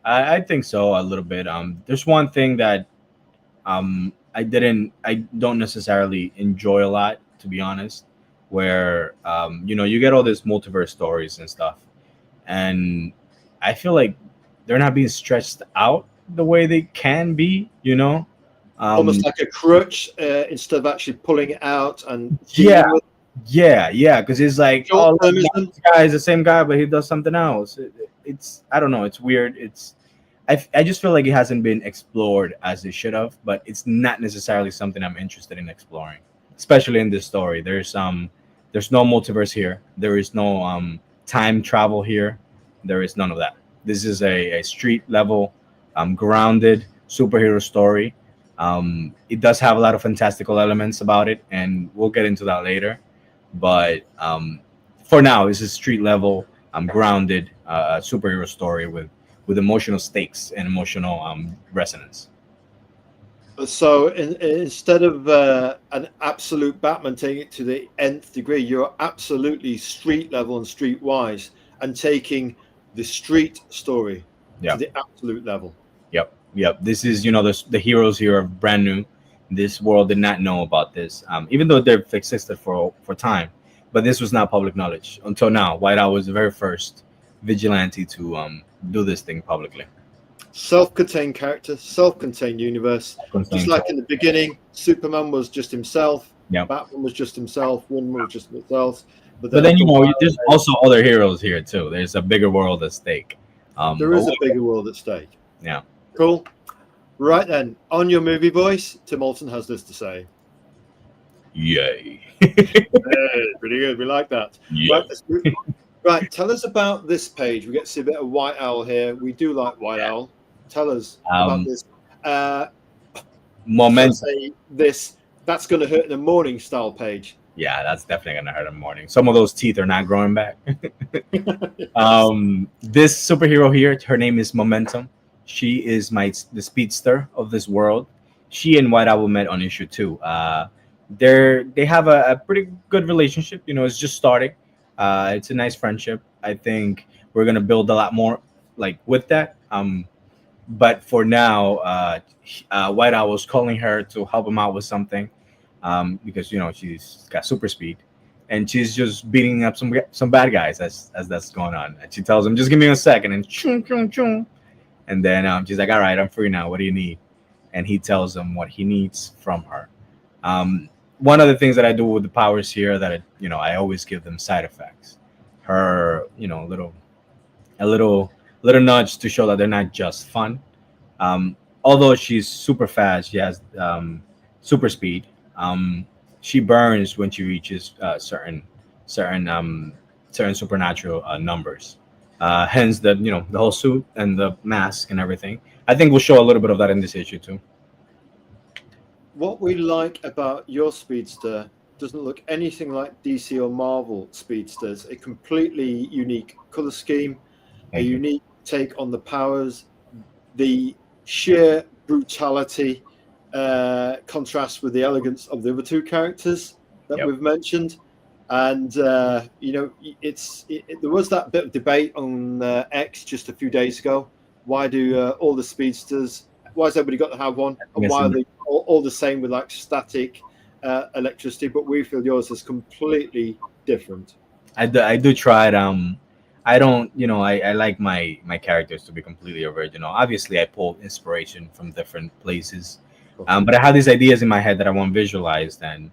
I think so, a little bit. There's one thing that I don't necessarily enjoy a lot, to be honest, where you get all these multiverse stories and stuff, and I feel like they're not being stretched out the way they can be, Almost like a crutch instead of actually pulling it out and yeah, because it's like, oh, this guy is the same guy, but he does something else. It's I don't know, it's weird. I just feel like it hasn't been explored as it should have, but it's not necessarily something I'm interested in exploring, especially in this story. There's no multiverse here. There is no time travel here. There is none of that. This is a street level, grounded superhero story. It does have a lot of fantastical elements about it, and we'll get into that later. But for now, it's a street level, grounded superhero story with emotional stakes and emotional resonance. So instead of an absolute Batman taking it to the nth degree, you're absolutely street level and street wise, and taking the street story to the absolute level. Yep. This is, the heroes here are brand new. This world did not know about this, even though they've existed for time. But this was not public knowledge until now. WhiteOwl was the very first vigilante to do this thing publicly. Self-contained character, self-contained universe. Just like in the beginning, Superman was just himself. Batman was just himself. Wonder Woman was just himself. But then there's also other heroes here too. There's a bigger world at stake. There is a bigger world at stake. Yeah. Cool. Right then, on your movie voice, Tim Alton has this to say. Yay. Pretty good. We like that. Yeah. Right, tell us about this page. We get to see a bit of WhiteOwl here. We do like WhiteOwl. Tell us about this. Momentum. That's going to hurt in the morning style page. Yeah, that's definitely going to hurt in the morning. Some of those teeth are not growing back. This superhero here, her name is Momentum. She is the speedster of this world. She and WhiteOwl met on issue 2. They have a pretty good relationship. It's just starting. It's a nice friendship. I think we're gonna build a lot more with that. But for now, WhiteOwl was calling her to help him out with something, because she's got super speed, and she's just beating up some bad guys as that's going on. And she tells him, "Just give me a second," and chung, chung, chung. And then she's like, "All right, I'm free now. What do you need?" And he tells him what he needs from her. One of the things that I do with the powers here that I always give them side effects. Her, a little nudge to show that they're not just fun. Although she's super fast, she has super speed. She burns when she reaches certain supernatural numbers. Hence the whole suit and the mask and everything. I think we'll show a little bit of that in this issue too. What we like about your speedster doesn't look anything like DC or Marvel speedsters. A completely unique color scheme, a unique take on the powers, the sheer brutality contrasts with the elegance of the other two characters that we've mentioned. And there was that bit of debate on X just a few days ago. Why do all the speedsters? Why has everybody got to have one? And why are they all the same with static electricity? But we feel yours is completely different. I do try it. I don't, I like my characters to be completely original. Obviously, I pull inspiration from different places, but I have these ideas in my head that I want visualized, and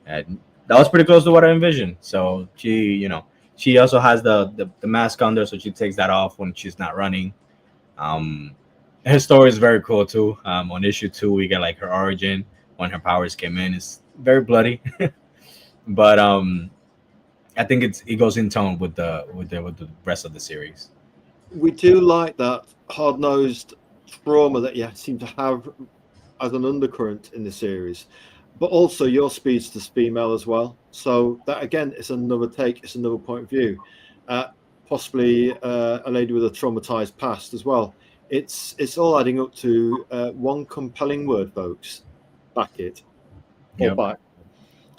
that was pretty close to what I envisioned. So she also has the mask on there, so she takes that off when she's not running. Um, her story is very cool too. On issue 2, we get like her origin when her powers came in. It's very bloody, but I think it goes in tone with the rest of the series. We do like that hard-nosed trauma that you seem to have as an undercurrent in the series, but also your speedster's female as well. So that again is another take, it's another point of view. Possibly a lady with a traumatized past as well. It's all adding up to one compelling word, folks. Back it. Or Yep. back.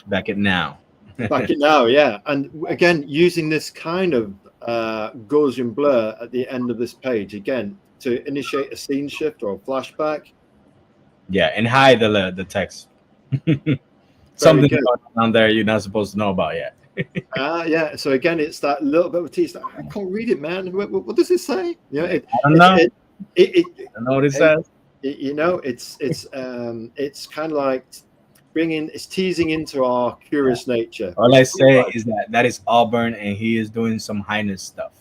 Back it now. Back it now, yeah. And again, using this kind of Gaussian blur at the end of this page, again, to initiate a scene shift or a flashback. Yeah, and hide the text. Something good. going on there you're not supposed to know about yet. Yeah. So again, it's that little bit of a tease. That, I can't read it, man. What does it say? You know, I don't know. I don't know what it says. It's kind of like it's teasing into our curious nature. All I say is that is Auburn, and he is doing some highness stuff.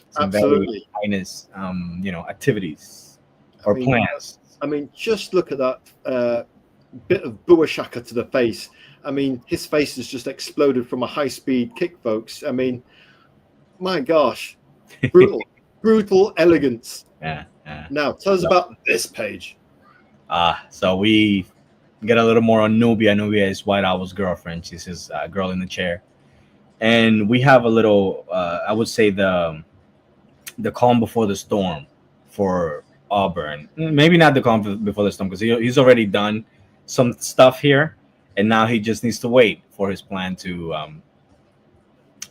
Some Absolutely. very highness, activities or plans. I mean, just look at that bit of buashaka to the face. I mean, his face has just exploded from a high-speed kick, folks. I mean, my gosh, brutal elegance. Yeah. Now, tell us about this page. So we get a little more on Nubia. Nubia is WhiteOwl's girlfriend. She's his girl in the chair, and we have a little. I would say the calm before the storm for Auburn. Maybe not the calm before the storm, because he's already done some stuff here, and now he just needs to wait for his plan to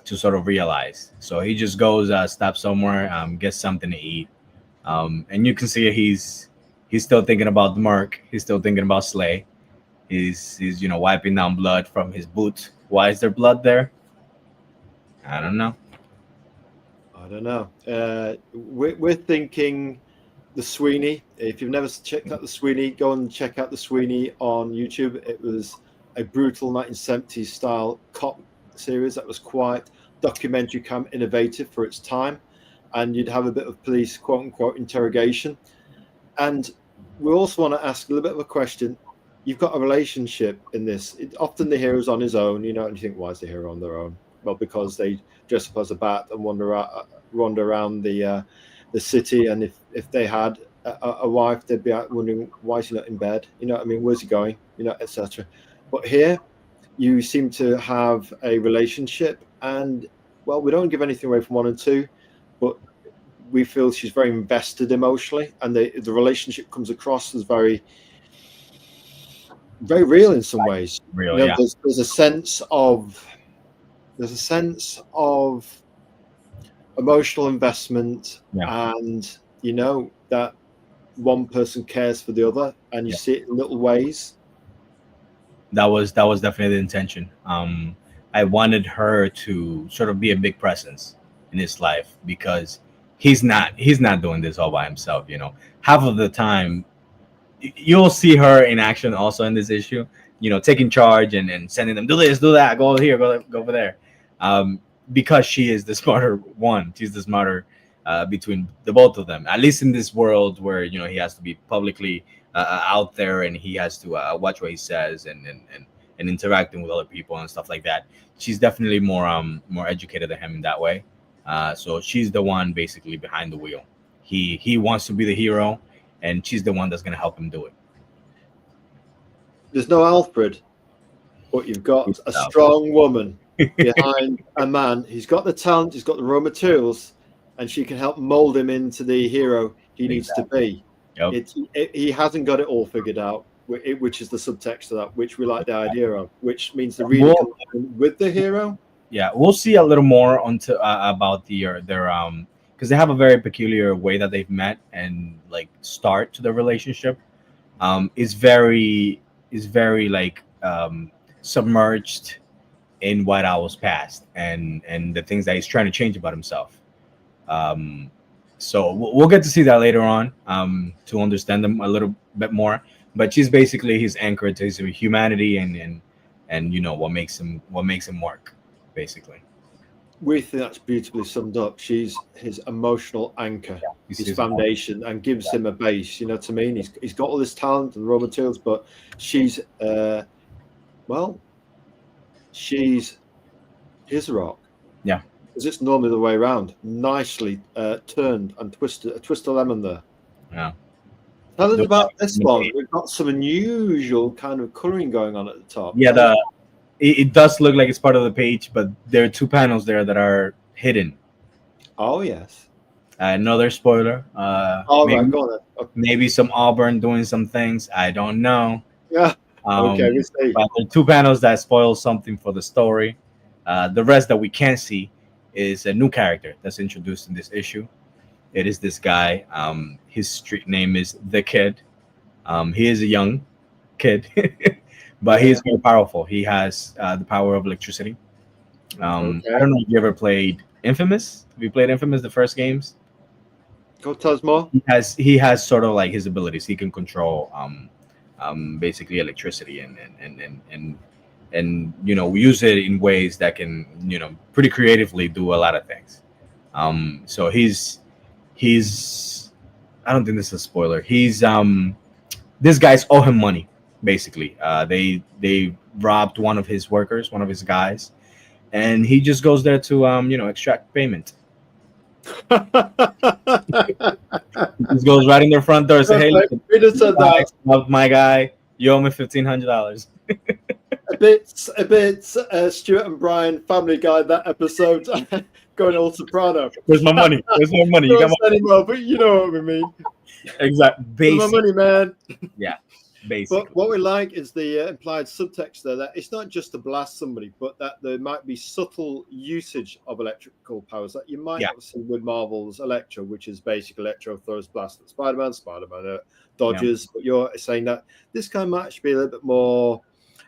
sort of realize. So he just goes, stops somewhere, gets something to eat, and you can see he's still thinking about the mark. He's still thinking about Slay. He's wiping down blood from his boot. Why is there blood there? I don't know. We're thinking the Sweeney. If you've never checked out the Sweeney, go and check out the Sweeney on YouTube. It was a brutal 1970s style cop series that was quite documentary cam innovative for its time, and you'd have a bit of police quote unquote interrogation. And we also want to ask a little bit of a question. You've got a relationship in this. Often the hero's on his own, and you think, why is the hero on their own? Well, because they dress up as a bat and wander around the city, and if they had a wife, they'd be out wondering, why is he not in bed? Where's he going? Etc. But here, you seem to have a relationship, and well, we don't give anything away from 1 and 2, but we feel she's very invested emotionally, and the relationship comes across as very, very real in some ways. Real, yeah. There's a sense of emotional investment, yeah. And that one person cares for the other, and you see it in little ways. That was definitely the intention. I wanted her to sort of be a big presence in his life, because he's not doing this all by himself. Half of the time you'll see her in action also in this issue, taking charge and sending them, do this, do that, go over here, go over there, because she is the smarter one. She's the smarter between the both of them, at least in this world where he has to be publicly out there, and he has to watch what he says and interacting with other people and stuff like that. She's definitely more educated than him in that way. So she's the one basically behind the wheel. He wants to be the hero, and she's the one that's going to help him do it. There's no Alfred, but you've got a strong woman behind a man. He's got the talent, he's got the raw materials, and she can help mold him into the hero he needs to be. Yep. He hasn't got it all figured out, which is the subtext of that, which we like the idea of, which means the reader can learn with the hero. Yeah, we'll see a little more about their because they have a very peculiar way that they've met and like start to the relationship. Is very like submerged in White Owl's past and the things that he's trying to change about himself. So we'll get to see that later on, to understand them a little bit more. But she's basically his anchor to his humanity and what makes him work, basically. We think that's beautifully summed up. She's his emotional anchor, his foundation, and gives him a base. You know what I mean? He's got all this talent and raw materials, but she's she's his rock. Yeah. Because it's normally the way around. Nicely turned and twisted, a twist of lemon there. Yeah. Tell us about this one. We've got some unusual kind of coloring going on at the top. Yeah, it does look like it's part of the page, but there are 2 panels there that are hidden. Oh, yes. Another spoiler. Maybe, right, go on then. Okay. Maybe some Auburn doing some things. I don't know. Yeah. Okay, we see. But there are 2 panels that spoil something for the story. The rest that we can't see is a new character that's introduced in this issue. It is this guy. His street name is The Kid. He is a young kid, but he is very powerful. He has the power of electricity. I don't know if you ever played Infamous. Have you played Infamous, the first games? Go tell us more. He has sort of like his abilities. He can control basically electricity and we use it in ways that can pretty creatively do a lot of things. So he's I don't think this is a spoiler. He's these guys owe him money, basically. They robbed one of his workers, one of his guys, and he just goes there to extract payment. He just goes right in their front door and say, "Hey, listen, my guy, you owe me $1,500." A bit Stuart and Brian Family Guy, that episode. Going all soprano. Where's my money? Where's my money? You got my anymore, but you know what we mean. Exactly. Where's my money, man? Yeah, basically. But what we like is the implied subtext there, that it's not just to blast somebody, but that there might be subtle usage of electrical powers that you might not see with Marvel's Electro, which is basically Electro throws blast at Spider-Man dodges. But you're saying that this guy might actually be a little bit more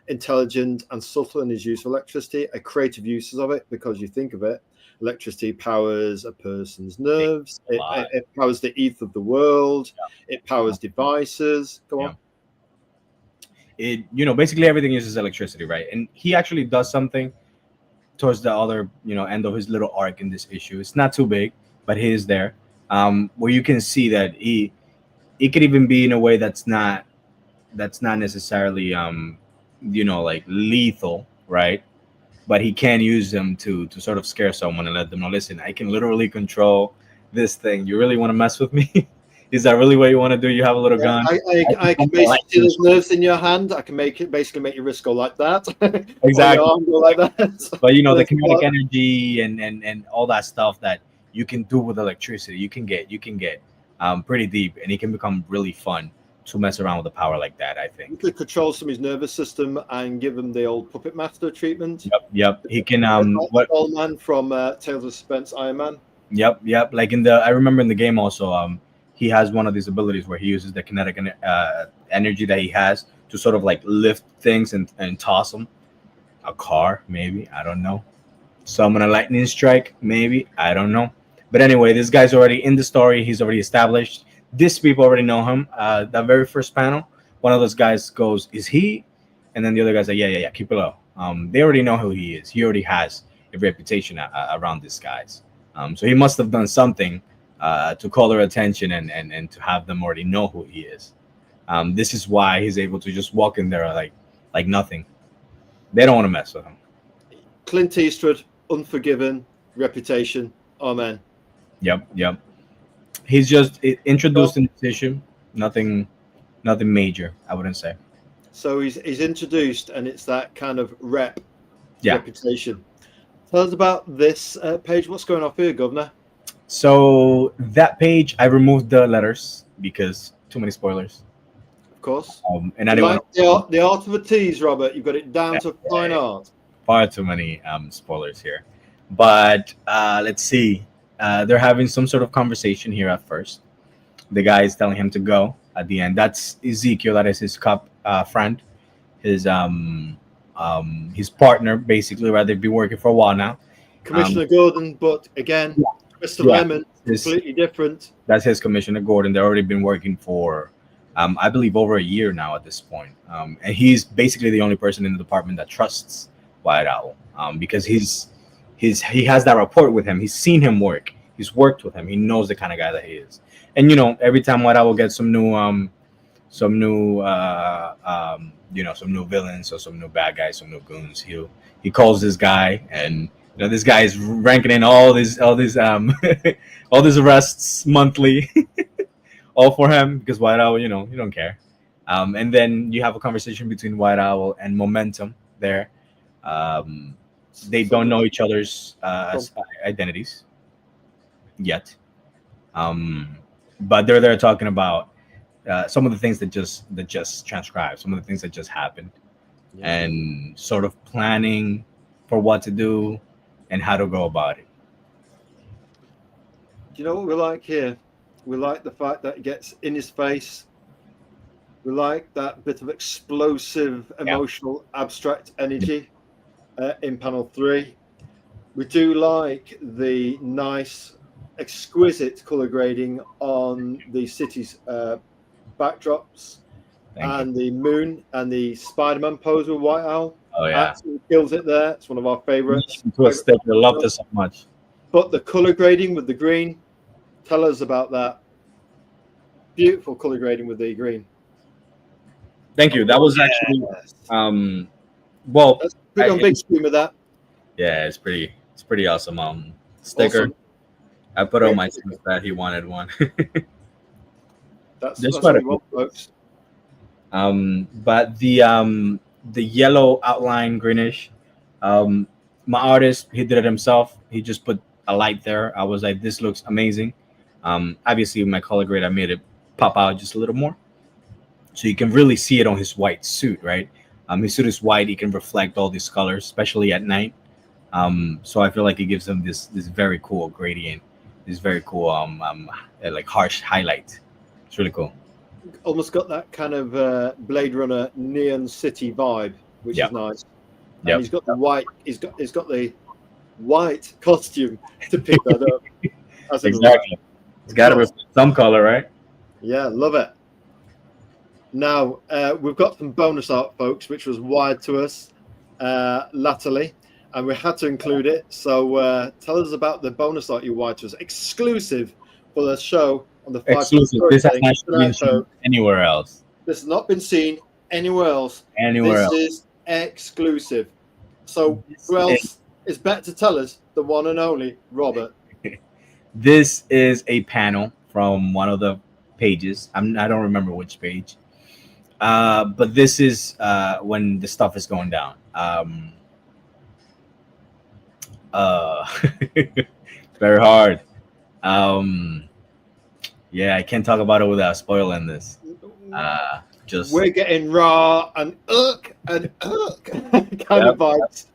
intelligent and subtle in his use of electricity, a creative uses of it, because you think of it, electricity powers a person's nerves, it powers the ether of the world, it powers devices. Go on. It basically everything uses electricity, right? And he actually does something towards the other end of his little arc in this issue. It's not too big, but he is there, where you can see that he could even be in a way that's not necessarily like lethal, right? But he can use them to sort of scare someone and let them know, listen, I can literally control this thing. You really want to mess with me? Is that really what you want to do? You have a little gun. I can basically see those nerves in your hand. I can make your wrist go like that. Exactly. Or your arm go like that. But the kinetic energy and all that stuff that you can do with electricity, you can get pretty deep, and it can become really fun to mess around with the power like that. I think you could control some of his nervous system and give him the old puppet master treatment. Yep. He can Old Man from Tales of Suspense, Iron Man. Yep. Like I remember in the game also, he has one of these abilities where he uses the kinetic energy that he has to sort of like lift things and toss them. A car, maybe, I don't know. Summon a lightning strike, maybe, I don't know. But anyway, this guy's already in the story. He's already established. These people already know him. That very first panel, one of those guys goes, "Is he?" And then the other guy's like, "Yeah, keep it low." They already know who he is. He already has a reputation around these guys. So he must have done something to call their attention and to have them already know who he is. This is why he's able to just walk in there like nothing. They don't want to mess with him. Clint Eastwood, Unforgiven, reputation. Amen. Yep. He's just introduced in this issue. Nothing major, I wouldn't say. So he's introduced, and it's that kind of reputation. Tell us about this page. What's going on here, Governor? So that page, I removed the letters because too many spoilers. Of course. And I didn't want the art of a tease, Robert. You've got it down to fine art. Far too many spoilers here. But let's see. They're having some sort of conversation here at first. The guy is telling him to go at the end. That's Ezekiel. That is his friend. His his partner, basically, right? They've been working for a while now. Commissioner Gordon, but again, twist of Yeah. lemon, completely different. That's his Commissioner Gordon. They've already been working for, I believe, over a year now at this point. And he's basically the only person in the department that trusts White Owl, because he has that rapport with him. He's seen him work. He's worked with him. He knows the kind of guy that he is. And every time White Owl gets some new some new villains or some new bad guys, some new goons, he calls this guy, and this guy is ranking in all these all these arrests monthly, all for him, because White Owl, you don't care. And then you have a conversation between White Owl and Momentum there. They don't know each other's identities yet, but they're there talking about some of the things that just transpired, some of the things that just happened, and sort of planning for what to do and how to go about it. Do you know what we like here? We like the fact that it gets in his face. We like that bit of explosive, emotional, abstract energy in panel 3. We do like the nice, exquisite color grading on the city's backdrops, and the moon and the Spider-Man pose with White Owl. Oh yeah, absolutely kills it there. It's one of our favorites. I love this so much. But the color grading with the green, tell us about that. Beautiful color grading with the green. Thank you. That was actually well, let's put on big screen with that. Yeah, it's pretty awesome. Sticker. Awesome. I put on my sense that he wanted one. that's what we want, folks. But the yellow outline greenish, my artist, he did it himself. He just put a light there. I was like, this looks amazing. Obviously with my color grade, I made it pop out just a little more, so you can really see it on his white suit, right? His suit is white. He can reflect all these colors, especially at night. So I feel like it gives him this very cool gradient, this very cool like harsh highlight. It's really cool. Almost got that kind of Blade Runner Neon City vibe, which is nice. And he's got the white. He's got the white costume to pick that up. Exactly. It's got to be some color, right? Yeah, love it. Now we've got some bonus art, folks, which was wired to us latterly, and we had to include it. So tell us about the bonus art you wired to us, exclusive for the show. On the exclusive. This has not been seen anywhere else. This has not been seen anywhere else. This is exclusive. So who else is better to tell us? The one and only Robert. This is a panel from one of the pages. I don't remember which page. But this is when the stuff is going down. It's very hard. Yeah, I can't talk about it without spoiling this. We're getting raw and kind of vibes.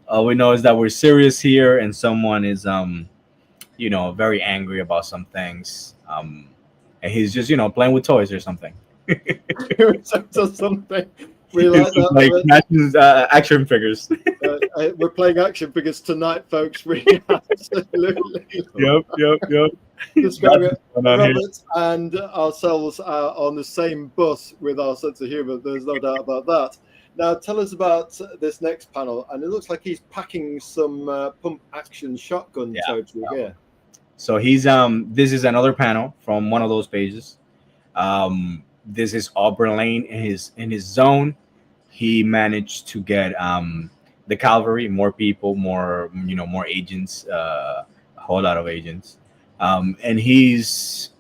All we know is that we're serious here, and someone is very angry about some things. And he's just playing with toys or something. Something. We like that. Like action figures. We're playing action figures tonight, folks. We absolutely. Yep. Robert and ourselves are on the same bus with our sense of humor. There's no doubt about that. Now, tell us about this next panel. And it looks like he's packing some pump action shotgun territory here. So he's this is another panel from one of those pages. This is Auburn Lane in his zone. He managed to get the cavalry, more people, more agents, a whole lot of agents, and he's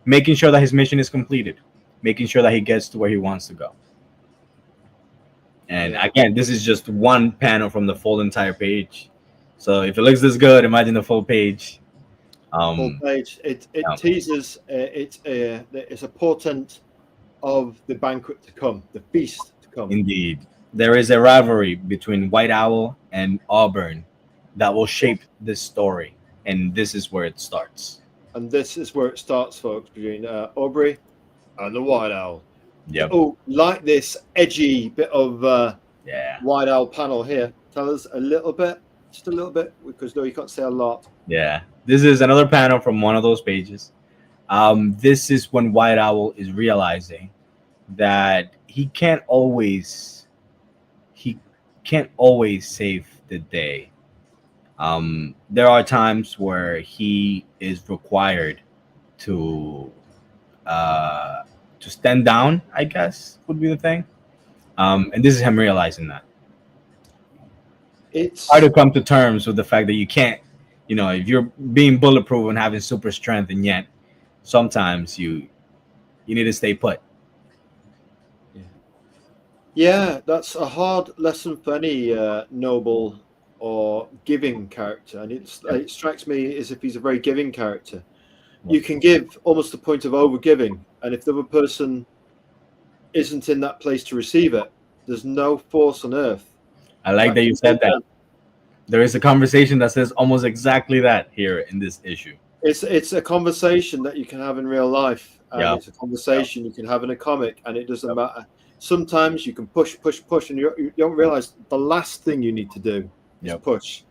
making sure that his mission is completed, making sure that he gets to where he wants to go. And again, this is just one panel from the full entire page. So if it looks this good, imagine the full page. Full page. It teases. It's a portent of the banquet to come, the feast to come. Indeed, there is a rivalry between White Owl and Auburn that will shape this story, and this is where it starts. And this is where it starts, folks, between Aubrey and the White Owl. Yep. Oh, like this edgy bit of Yeah. WhiteOwl panel here. Tell us a little bit, just a little bit, because no, you can't say a lot. Yeah. This is another panel from one of those pages. This is when White Owl is realizing that he can't always save the day. There are times where he is required to uh, to stand down, I guess would be the thing. And this is him realizing that. It's Hard to come to terms with the fact that you can't, if you're being bulletproof and having super strength, and yet sometimes you need to stay put. yeah, that's a hard lesson for any noble or giving character, and it strikes me as if he's a very giving character. You can give almost to the point of over giving, and if the other person isn't in that place to receive it, there's no force on earth. I like that you said that. There is a conversation that says almost exactly that here in this issue. It's a conversation that you can have in real life, and Yeah. it's a conversation you can have in a comic, and it doesn't matter. Sometimes you can push, and you don't realize the last thing you need to do is Yep. push.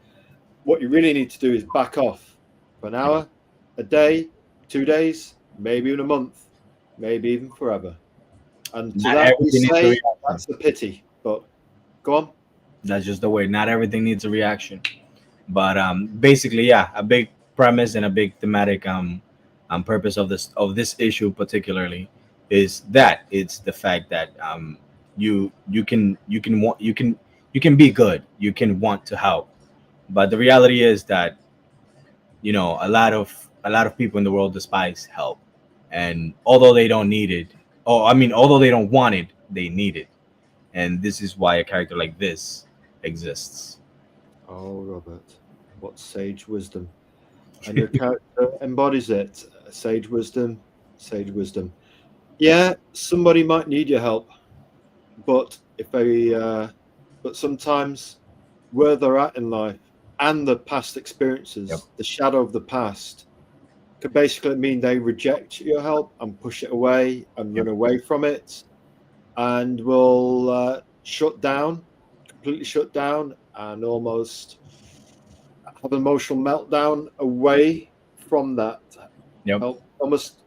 What you really need to do is back off for an hour, a day, 2 days, maybe even a month, maybe even forever. And to Not that we everything needs a say reaction. that's a pity. But go on. That's just the way. Not everything needs a reaction. But basically, yeah, a big premise and a big thematic purpose of this issue particularly is that it's the fact that you can be good, you can want to help, but the reality is that a lot of people in the world despise help, and although they don't need it, although they don't want it, they need it, and this is why a character like this exists. Oh, Robert, what sage wisdom. And your character embodies it. Sage wisdom, sage wisdom. Yeah, somebody might need your help, but but sometimes where they're at in life and the past experiences, Yep. the shadow of the past, could basically mean they reject your help and push it away and run away from it, and will completely shut down, and almost have an emotional meltdown away from that Yep. help, almost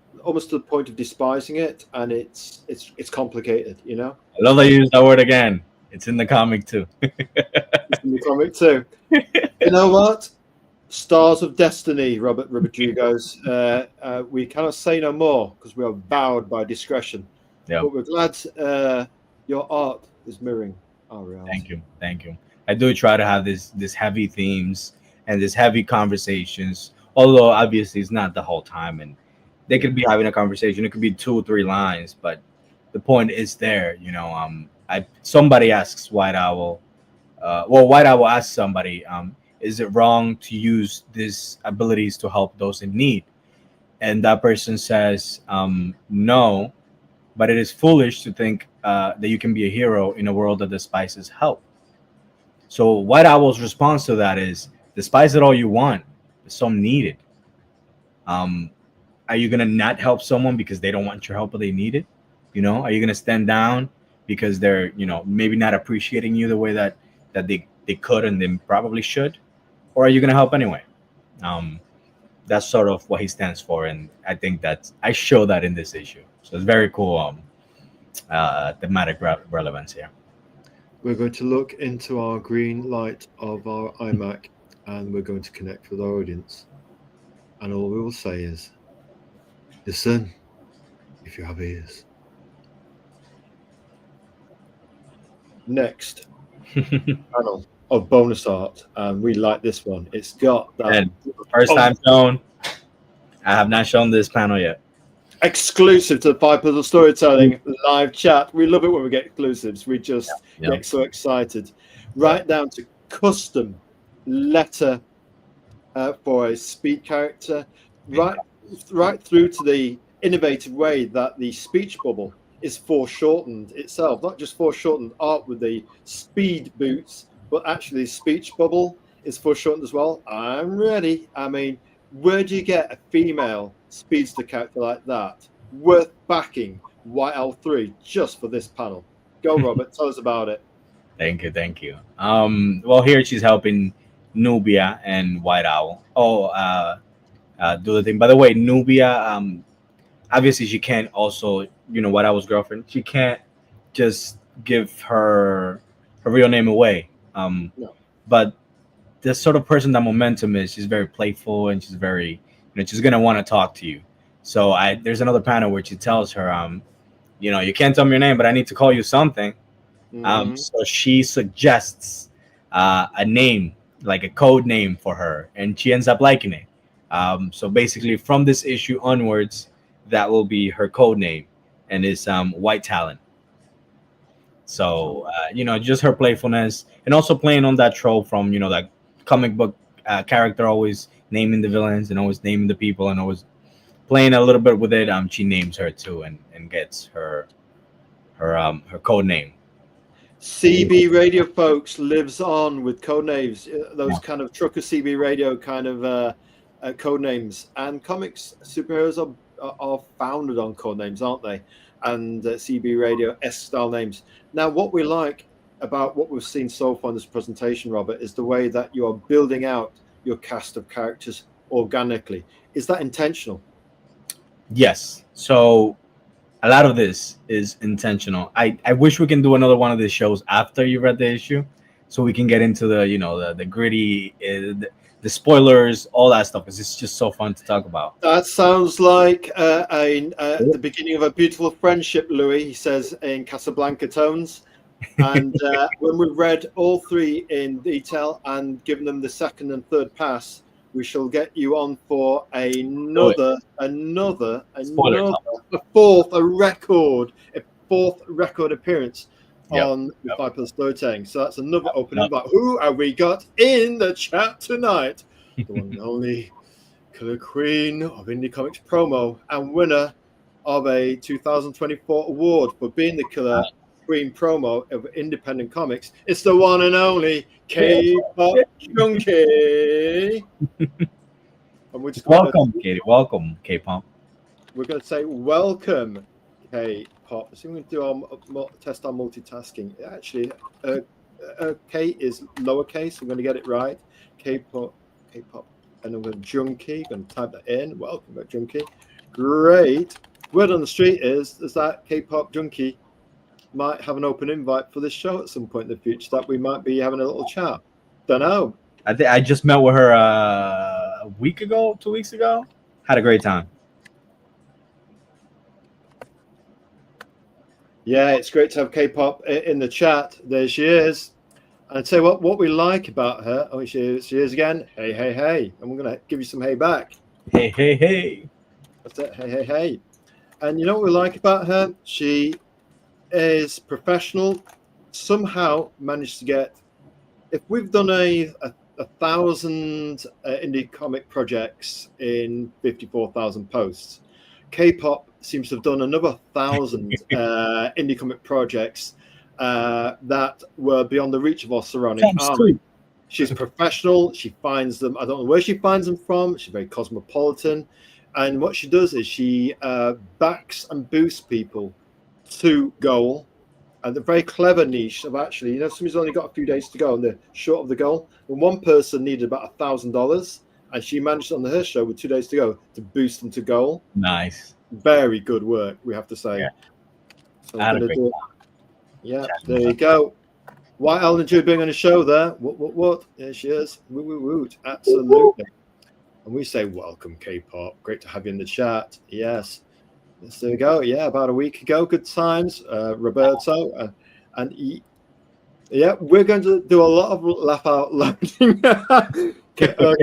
to the point of despising it, and it's complicated, I love that you use that word again. It's in the comic too. It's in the comic too. You know what? Stars of Destiny, Robert Rodriguez. We cannot say no more because we are bound by discretion. Yeah. But we're glad your art is mirroring our reality. Thank you. I do try to have this heavy themes and this heavy conversations, although obviously it's not the whole time, and they could be having a conversation. It could be 2 or 3 lines, but the point is there. Somebody asks White Owl. White Owl asks somebody, is it wrong to use these abilities to help those in need? And that person says, no, but it is foolish to think that you can be a hero in a world that despises help. So White Owl's response to that is, despise it all you want, but some need it. Are you gonna not help someone because they don't want your help or they need it? Are you gonna stand down because they're maybe not appreciating you the way that they could and they probably should, or are you gonna help anyway? That's sort of what he stands for, and I think that I show that in this issue. So it's very cool thematic relevance here. We're going to look into our green light of our iMac, and we're going to connect with our audience. And all we will say is, listen if you have ears. Next panel of bonus art, and we like this one. It's got that And first time shown. I have not shown this panel yet. exclusive to the Five Puzzle Storytelling live chat. We love it when we get exclusives. We just get so excited. Right down to custom letter for a speed character, right through to the innovative way that the speech bubble is foreshortened itself. Not just foreshortened art with the speed boots, but actually the speech bubble is foreshortened as well. I'm ready. I mean, where do you get a female speedster character like that? Worth backing WhiteOwl 3 just for this panel. Go, Robert. Tell us about it. Thank you, thank you. Well, here she's helping Nubia and White Owl. Do the thing. By the way, Nubia, obviously she can't also, White Owl's girlfriend. She can't just give her real name away. No. But the sort of person that Momentum is, she's very playful and she's very, she's gonna want to talk to you. So there's another panel where she tells her, you can't tell me your name, but I need to call you something. Mhm. So she suggests a name, like a code name for her, and she ends up liking it. So basically, from this issue onwards, that will be her code name, and it's White Talent. So just her playfulness, and also playing on that trope from that comic book character, always naming the villains and always naming the people, and always playing a little bit with it. She names her too, and gets her code name. CB radio, folks, lives on with code names, those Yeah. kind of trucker CB radio kind of code names. And comics superheroes are founded on code names, aren't they? And CB radio S style names. Now, what we like about what we've seen so far in this presentation, Robert, is the way that you are building out your cast of characters organically. Is that intentional? Yes. So a lot of this is intentional. I wish we can do another one of these shows after you read the issue, so we can get into the gritty, the spoilers, all that stuff. Because it's just so fun to talk about. That sounds like the beginning of a beautiful friendship, Louis, he says in Casablanca tones. And when we've read all three in detail and given them the second and third pass, we shall get you on for another, Spoilers. a fourth record appearance Yep, on the yep. 5 Plus Storytelling. So that's another open Yep. invite. Who have we got in the chat tonight? The one and only Killer Queen of Indie Comics promo and winner of a 2024 award for being the Killer Queen promo of independent comics. It's the one and only K-pop Junkie. And we're just Welcome, Katie. Welcome, K-Pop. we're going to say welcome, K-pop. So we're going to do our test our multitasking. Actually, K is lowercase. We're going to get it right. K-pop, and I'm going to Junkie. Going to type that in. Welcome back, Junkie. Great. Word on the street is that K-pop Junkie might have an open invite for this show at some point in the future. That we might be having a little chat. Don't know. I just met with her a week ago, 2 weeks ago. Had a great time. Yeah, it's great to have K-pop in the chat. There she is. And I'd say what we like about her. Oh, she is again. Hey, hey, hey. And we're going to give you some hey back. Hey, hey, hey. That's it. Hey, hey, hey. And you know what we like about her? She is professional. Somehow managed to get, if we've done a 1,000 indie comic projects in 54,000 posts, K-pop seems to have done another 1,000 indie comic projects that were beyond the reach of our surrounding army. She's professional. She finds them. I don't know where she finds them from. She's very cosmopolitan. And what she does is she backs and boosts people to goal. And the very clever niche of actually, somebody's only got a few days to go and they're short of the goal. And one person needed about $1,000 and she managed on her show with 2 days to go to boost them to goal. Nice. Very good work, we have to say. Yeah. So I'm gonna do it. Yeah, there you go. WhiteOwl and Jude being on the show there. What? There she is. Woot. Absolutely. And we say, welcome, K-pop. Great to have you in the chat. Yes. There we go. Yeah, about a week ago. Good times, Roberto. Yeah, we're going to do a lot of laugh out loud. K-pop,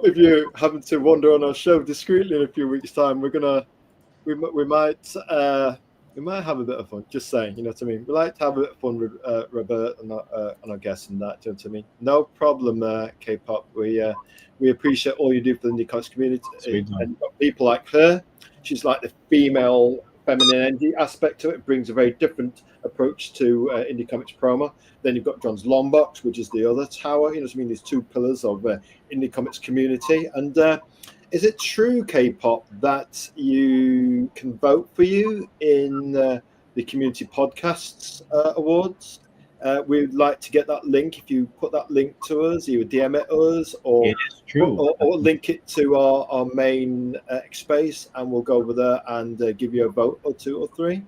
if you happen to wander on our show discreetly in a few weeks' time, we might have a bit of fun. Just saying, you know what I mean. We like to have a bit of fun with Robert and our guests and that. Do you know what I mean? No problem, K-pop. We appreciate all you do for the indie comics community. And you've got people like her. She's like the female feminine energy aspect to it. It brings a very different approach to indie comics promo. Then you've got John's Longbox, which is the other tower. You know what I mean? These two pillars of indie comics community. And is it true, K-pop, that you can vote for you in the Community Podcasts Awards? we'd like to get that link. If you put that link to us, you would DM it us, or It is true. or link it to our main X space, and we'll go over there and give you a vote or 2 or 3.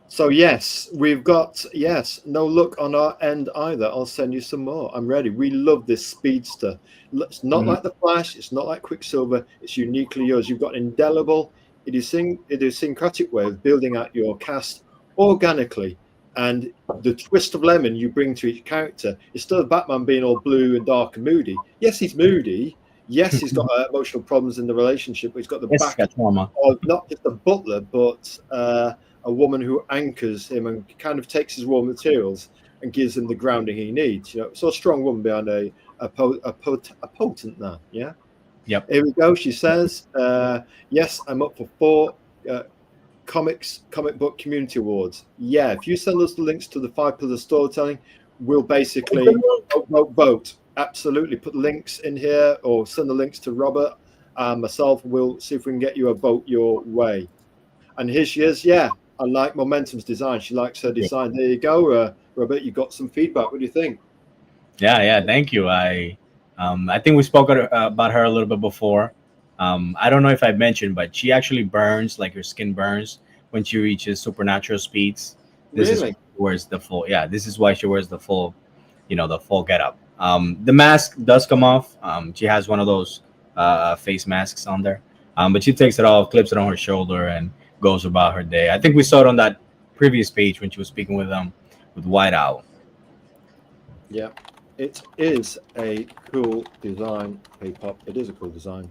So yes, we've got no luck on our end either. I'll send you some more. I'm ready. We love this speedster. It's not like the Flash. It's not like Quicksilver. It's uniquely yours. You've got an indelible, idiosyncratic way of building out your cast organically, and the twist of lemon you bring to each character. Instead of Batman being all blue and dark and moody, yes, he's moody. Yes, he's got emotional problems in the relationship, but he's got the back of not just a butler, but a woman who anchors him and kind of takes his raw materials and gives him the grounding he needs. So a strong woman behind a potent man. Yeah. Yep. Here we go. She says, "Yes, I'm up for 4 comic book community awards." Yeah. If you send us the links to the 5 pillars of storytelling, we'll basically vote. Absolutely. Put the links in here, or send the links to Robert and myself. We'll see if we can get you a vote your way. And here she is. Yeah. I like Momentum's design. She likes her design. There you go, Robert. You got some feedback. What do you think? Yeah. Thank you. I think we spoke about her a little bit before. I don't know if I mentioned, but she actually burns, like her skin burns when she reaches supernatural speeds. This is why she wears the full. Yeah, this is why she wears the full, the full getup. The mask does come off. She has one of those face masks on there, but she takes it off, clips it on her shoulder, and goes about her day. I think we saw it on that previous page when she was speaking with WhiteOwl. Yeah, it is a cool design, K-pop. It is a cool design.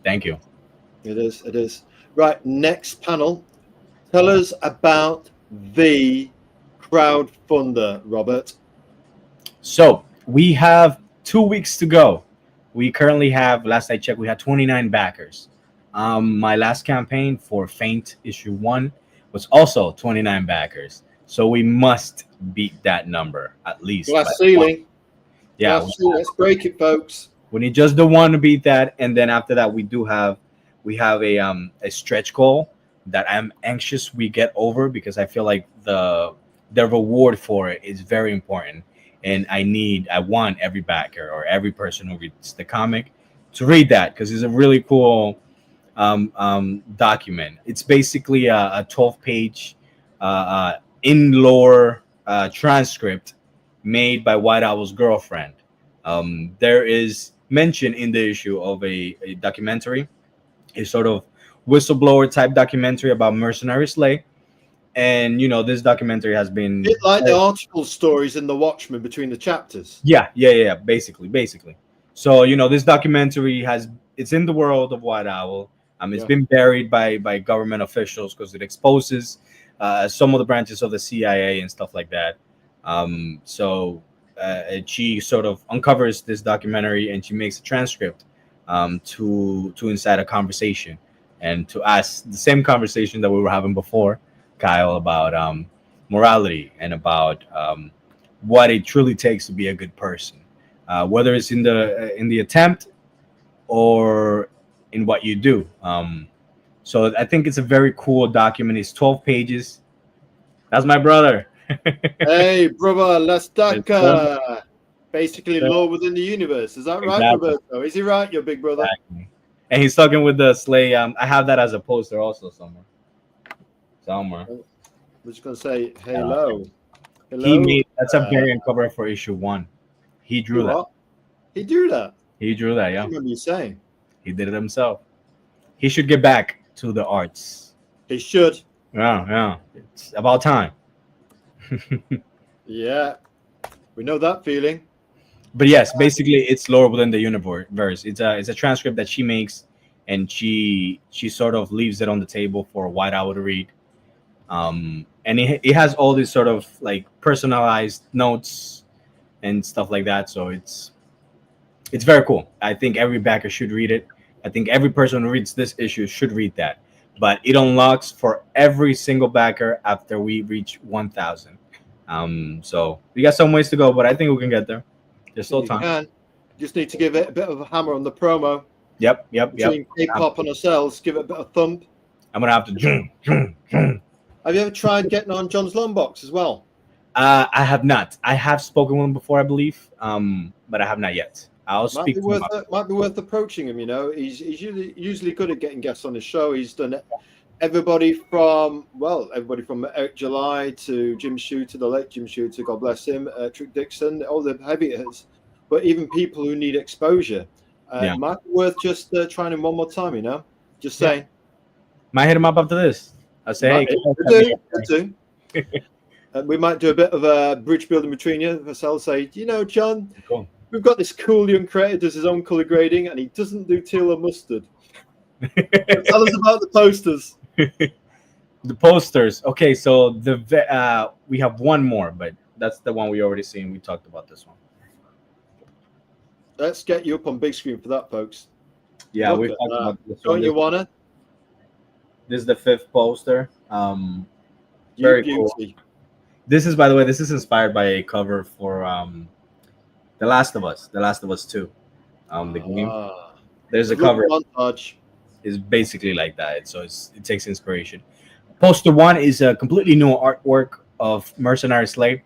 Thank you. It is. Right, next panel. Tell us about the crowdfunder, Robert. So we have 2 weeks to go. We currently have, last I checked, we had 29 backers. My last campaign for Faint issue 1 was also 29 backers. So we must beat that number at least. Glass ceiling. Yeah. Let's break it, folks. We need just the one to beat that, and then after that, we have a stretch goal that I'm anxious we get over, because I feel like the reward for it is very important, and I want every backer or every person who reads the comic to read that, because it's a really cool document. It's basically a 12-page in-lore transcript made by WhiteOwl's girlfriend. There is mention in the issue of a documentary, a sort of whistleblower type documentary about mercenary slay, and this documentary has been like the article stories in The Watchmen between the chapters. Yeah, basically. So this documentary it's in the world of WhiteOwl. It's been buried by government officials because it exposes some of the branches of the CIA and stuff like that. So she sort of uncovers this documentary, and she makes a transcript to incite a conversation, and to ask the same conversation that we were having before, Kyle, about morality and about what it truly takes to be a good person, whether it's in the attempt or in what you do. So I think it's a very cool document. It's 12 pages. That's my brother. Hey, brother, let's talk. Basically, law within the universe. Is that right, Roberto? Is he right, your big brother? Exactly. And he's talking with the sleigh. I have that as a poster also somewhere. I'm just gonna say hello. That's a variant cover for issue 1. He drew that. He drew that. Yeah. I remember you saying. He did it himself. He should get back to the arts. He should. Yeah. It's about time. Yeah, we know that feeling. But yes, basically it's lore within the universe. It's a transcript that she makes, and she sort of leaves it on the table for WhiteOwl to read. And it has all these sort of like personalized notes and stuff like that. So it's very cool. I think every backer should read it. I think every person who reads this issue should read that. But it unlocks for every single backer after we reach 1,000. So we got some ways to go, but I think we can get there. There's still time. Just need to give it a bit of a hammer on the promo. Yep. Between K-pop and ourselves, give it a bit of thump. I'm gonna have to. Have you ever tried getting on John's Long Box as well? I have not. I have spoken with him before, I believe, but I have not yet. I'll Might speak be to him. might be worth approaching him. You know, he's usually good at getting guests on his show. He's done everybody from Eric July to Jim Shooter, the late Jim Shooter, God bless him, Trick Dixon, all the heavy hitters, but even people who need exposure. Yeah. Might be worth just trying him one more time. You know, just saying. Might hit him up after this. I'll say, hey, do. We might do a bit of a bridge building between you. I'll say, you know, John, cool. We've got this cool young creator does his own color grading, and he doesn't do teal or mustard. Tell us about the posters. The posters. Okay, so we have one more, but that's the one we already seen. We talked about this one. Let's get you up on big screen for that, folks. Yeah, we've talked about this one. Don't you wanna? This is the 5th poster. Very cool. This is, by the way, this is inspired by a cover for The Last of Us 2. The game. There's a cover. Montage. Is basically like that. So it takes inspiration. Poster 1 is a completely new artwork of Mercenary Slave.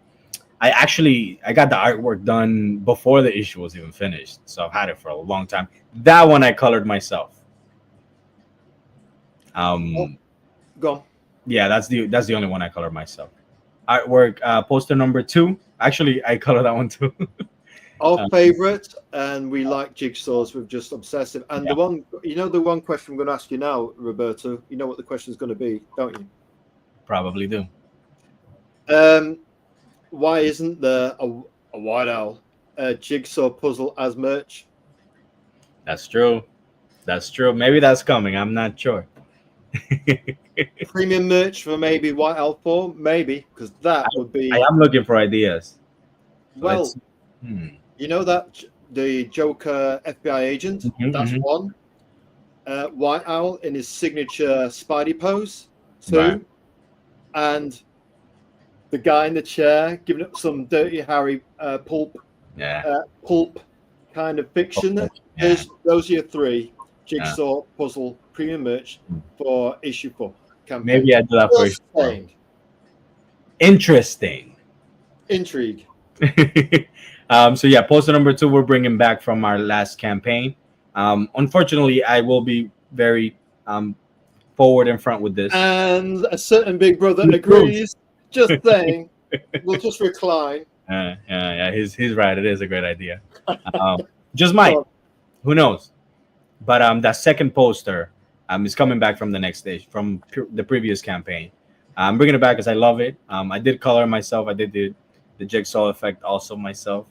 I got the artwork done before the issue was even finished, so I've had it for a long time. That one I colored myself. Go on. Yeah, that's the only one I colored myself. Artwork, poster number 2. Actually, I colored that one too. Our favorite, and we like jigsaws. We're just obsessive. And the one question I'm going to ask you now, Roberto. You know what the question is going to be, don't you? Probably do. Why isn't there a WhiteOwl jigsaw puzzle as merch? That's true. Maybe that's coming. I'm not sure. Premium merch for maybe WhiteOwl 4, maybe, because that would be. I am looking for ideas. Well, you know that the Joker FBI agent. That's one. WhiteOwl in his signature Spidey pose, 2, right. And the guy in the chair giving up some Dirty Harry pulp kind of fiction. Yeah. Those are your 3 jigsaw puzzle premium merch for issue 4 campaign. Maybe I do that for issue 4. Interesting. Intrigue. So yeah, poster number 2 we're bringing back from our last campaign. Unfortunately, I will be very forward in front with this. And a certain big brother agrees. Just saying. We'll just recline. Yeah, he's right. It is a great idea. Just might. Who knows? But that second poster is coming back from the next stage, from the previous campaign. I'm bringing it back because I love it. I did color myself. I did the jigsaw effect also myself.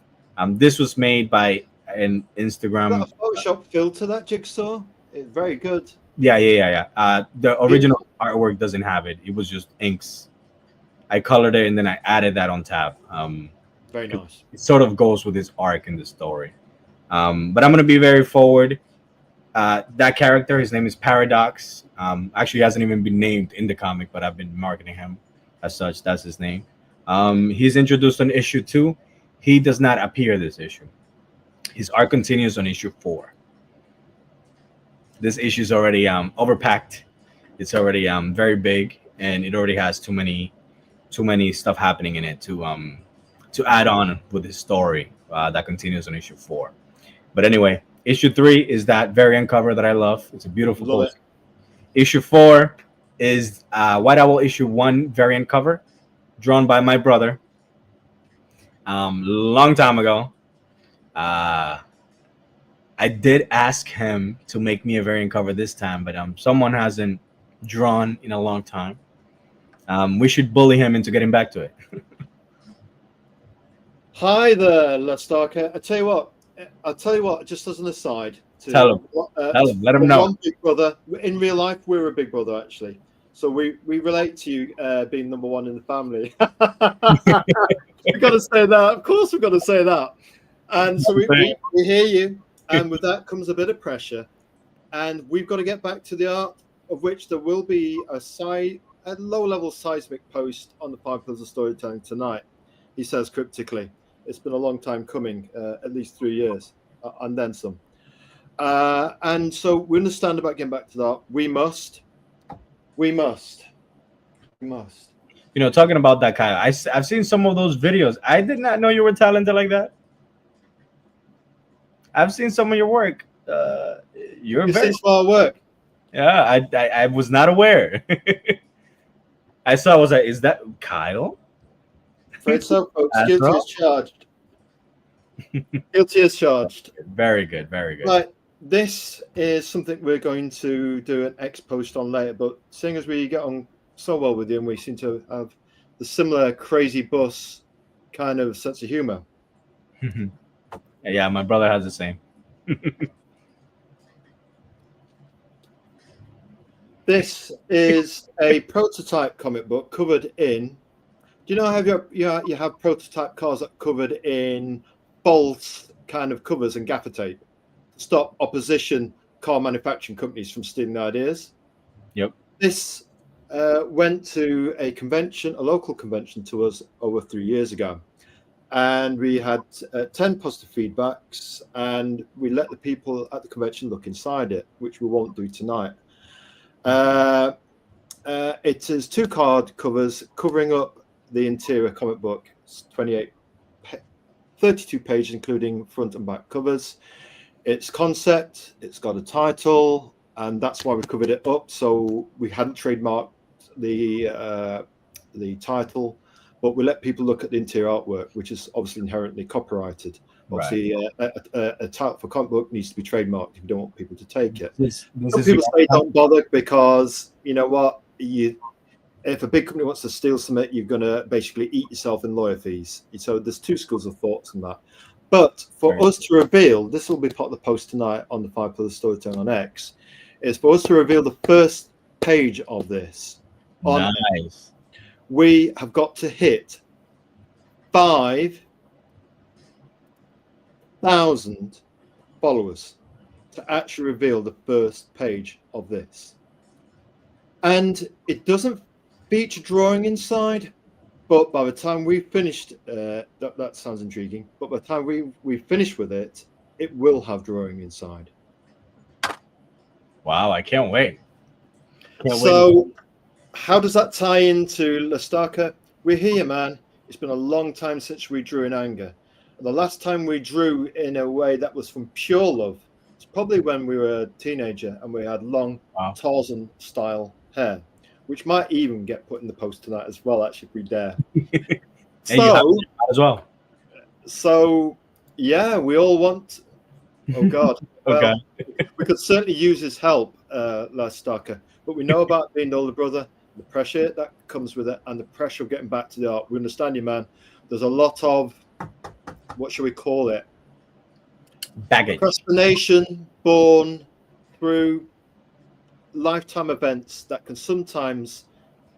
This was made by an Instagram. Got a Photoshop filter, that jigsaw. It's very good. Yeah. The original artwork doesn't have it. It was just inks. I colored it and then I added that on top. Very nice. It sort of goes with his arc in the story. But I'm going to be very forward. That character, his name is Paradox. Actually, he hasn't even been named in the comic, but I've been marketing him as such. That's his name. He's introduced on issue 2. He does not appear this issue. His arc continues on issue 4. This issue is already overpacked. It's already very big, and it already has too many stuff happening in it to add on with his story that continues on issue 4. But anyway, issue 3 is that variant cover that I love. It's a beautiful poster. Issue 4 is WhiteOwl issue 1 variant cover, drawn by my brother. Long time ago. I did ask him to make me a variant cover this time, but someone hasn't drawn in a long time. We should bully him into getting back to it. Hi there, Lastarka. I'll tell you what, just as an aside. Tell him. Let him know. One big brother. In real life, we're a big brother, actually. So we relate to you being number 1 in the family. We've got to say that. Of course, we've got to say that. And so we hear you. And with that comes a bit of pressure. And we've got to get back to the art, of which there will be a low-level seismic post on the 5 Pillars of Storytelling tonight. He says cryptically. It's been a long time coming, at least 3 years, and then some. And so we understand about getting back to that. We must must. Talking about that, Kyle, I've seen some of those videos. I did not know you were talented like that. I've seen some of your work. You're You very see smart work. Yeah. I was not aware. I saw. I was like, is that Kyle? Afraid so, folks. That's Guilty wrong. as charged. Guilty as charged. Very good. Very good. Right. This is something we're going to do an X post on later, but seeing as we get on so well with you and we seem to have the similar crazy bus kind of sense of humor. Yeah, my brother has the same. This is a prototype comic book covered in. Do you know how you have prototype cars that are covered in false kind of covers and gaffer tape to stop opposition car manufacturing companies from stealing ideas? Yep. This went to a convention, a local convention to us over 3 years ago. And we had 10 positive feedbacks, and we let the people at the convention look inside it, which we won't do tonight. It is 2 card covers covering up the interior comic book. It's 32 pages, including front and back covers. It's concept, it's got a title, and that's why we covered it up. So we hadn't trademarked the title, but we let people look at the interior artwork, which is obviously inherently copyrighted. Obviously, a title for comic book needs to be trademarked if you don't want people to take it. Some people say don't bother because you know what, if a big company wants to steal something, you're going to basically eat yourself in lawyer fees. So there's 2 schools of thoughts on that. But for us to reveal, this will be part of the post tonight on the 5 Pillars Storytelling on X, is for us to reveal the first page of this. Nice. We have got to hit 5,000 followers to actually reveal the first page of this. And it doesn't feature drawing inside, but by the time we finished, that sounds intriguing, but by the time we finish with it, it will have drawing inside. Wow, I can't wait. How does that tie into Lestaka? We're here, man. It's been a long time since we drew in anger. The last time we drew in a way that was from pure love, it's probably when we were a teenager and we had long Tarzan-style hair, which might even get put in the post tonight as well, actually, if we dare. As well. So, yeah, we all want... Oh, God. Okay. Well, we could certainly use his help, Lestaka, but we know about being the older brother, the pressure that comes with it, and the pressure of getting back to the art. We understand you, man. There's a lot of, what should we call it? Baggage. Procrastination born through lifetime events that can sometimes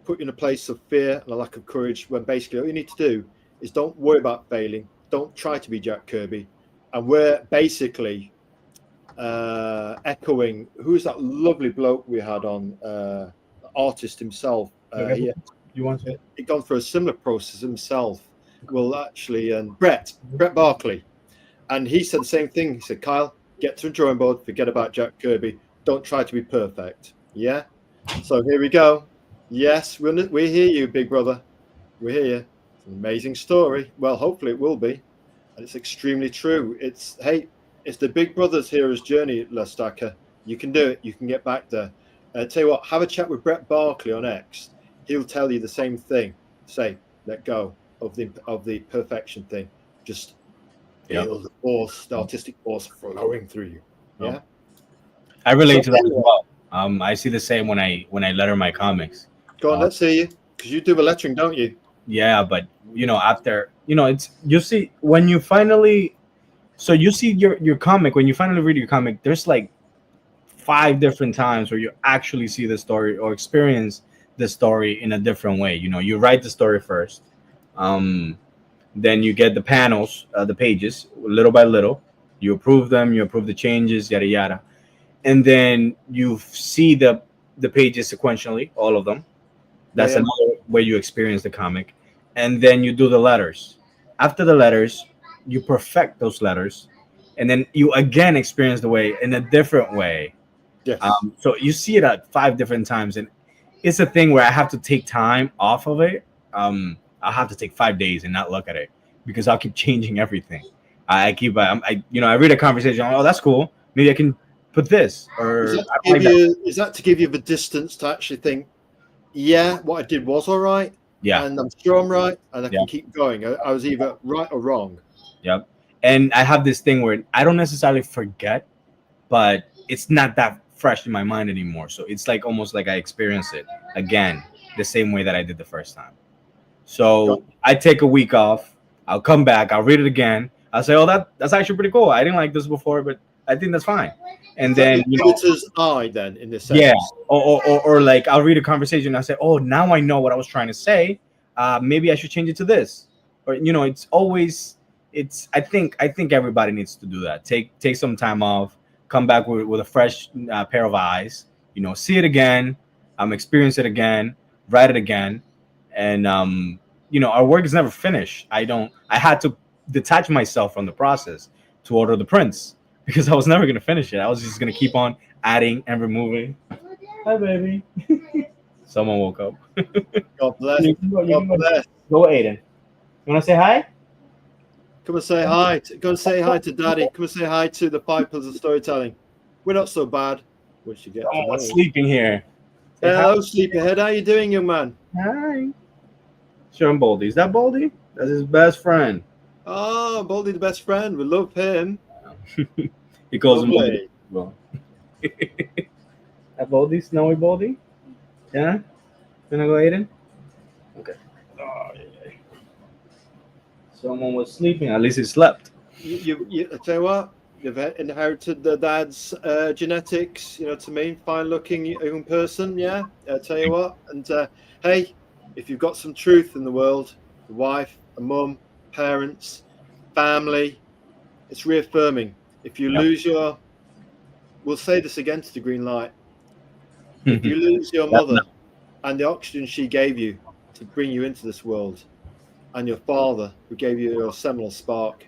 put you in a place of fear and a lack of courage, when basically all you need to do is don't worry about failing. Don't try to be Jack Kirby. And we're basically echoing, who's that lovely bloke we had on, the artist himself. You want to? He'd gone through a similar process himself. Well, actually, and Brett Barkley. And he said the same thing. He said, Kyle, get to the drawing board, forget about Jack Kirby. Don't try to be perfect. Yeah? So here we go. Yes, we hear you, big brother. We hear you. It's an amazing story. Well, hopefully it will be. And it's extremely true. It's the big brother's hero's journey, Lestaka. You can do it. You can get back there. Tell you what, have a chat with Brett Barkley on X. He'll tell you the same thing. Say, let go of the perfection thing. Just feel the force, the artistic force flowing through you. Yeah. I relate to that as well. I see the same when I letter my comics. Go on, let's see you, because you do the lettering, don't you? Yeah, but after it's, you see when you finally, so you see your comic, when you finally read your comic, there's like 5 different times where you actually see the story or experience the story in a different way. You write the story first, then you get the panels, the pages, little by little. You approve them, you approve the changes, yada yada, and then you see the pages sequentially, all of them. That's another way you experience the comic, and then you do the letters. After the letters, you perfect those letters, and then you again experience the way in a different way. Yes. So you see it at 5 different times, and it's a thing where I have to take time off of it. I'll have to take 5 days and not look at it because I'll keep changing everything. I keep I read a conversation. Oh, that's cool. Maybe I can put this or I like that. Is that to give you the distance to actually think, yeah, what I did was all right, Yeah. and I'm sure I'm right, and I Yeah. can keep going. I was either right or wrong. Yep. And I have this thing where I don't necessarily forget, but it's not that fresh in my mind anymore. So it's like almost like I experience it again the same way that I did the first time. So I take a week off. I'll come back. I'll read it again. I'll say, "Oh, that's actually pretty cool. I didn't like this before, but I think that's fine." And then the editor's eye, then in this sense. yeah, or like I'll read a conversation. And I say, "Oh, now I know what I was trying to say. Maybe I should change it to this." Or it's always I think everybody needs to do that. Take some time off. Come back with a fresh pair of eyes. See it again. Experience it again. Write it again. And our work is never finished. I had to detach myself from the process to order the prints because I was never going to finish it. I was just going to keep on adding and removing. Hi, baby. Someone woke up. God bless. God bless. Go, Aiden. You want to say hi? Come and say hi. Go and say hi to Daddy. Come and say hi to the Five Pillars of Storytelling. We're not so bad. Once you get Someone's sleeping here. Hello, sleepyhead. How you doing, young man? Hi. Show him Baldy. Is that Baldy? That's his best friend. Oh, Baldy, the best friend. We love him. He calls him Baldy. Well, that Baldy, Snowy Baldy. Yeah. Gonna go, Aiden? Okay. Oh, yeah. Someone was sleeping. At least he slept. I tell you what. You've inherited the dad's genetics. To me, fine-looking young person. Yeah. I tell you what. And hey, if you've got some truth in the world, a wife, a mum, parents, family, it's reaffirming. If you lose we'll say this again to the green light. If you lose your mother and the oxygen she gave you to bring you into this world, and your father who gave you your seminal spark,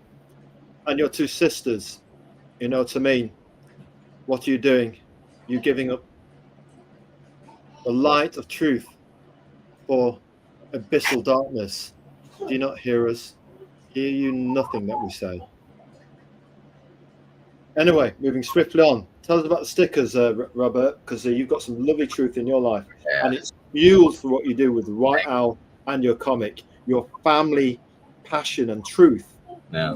and your two sisters, to me, what are you doing? You're giving up the light of truth for abyssal darkness. Do you not hear us? Hear you nothing that we say. Anyway, moving swiftly on. Tell us about the stickers, Robert, because you've got some lovely truth in your life. Yeah. And it's fueled for what you do with WhiteOwl and your comic. Your family passion and truth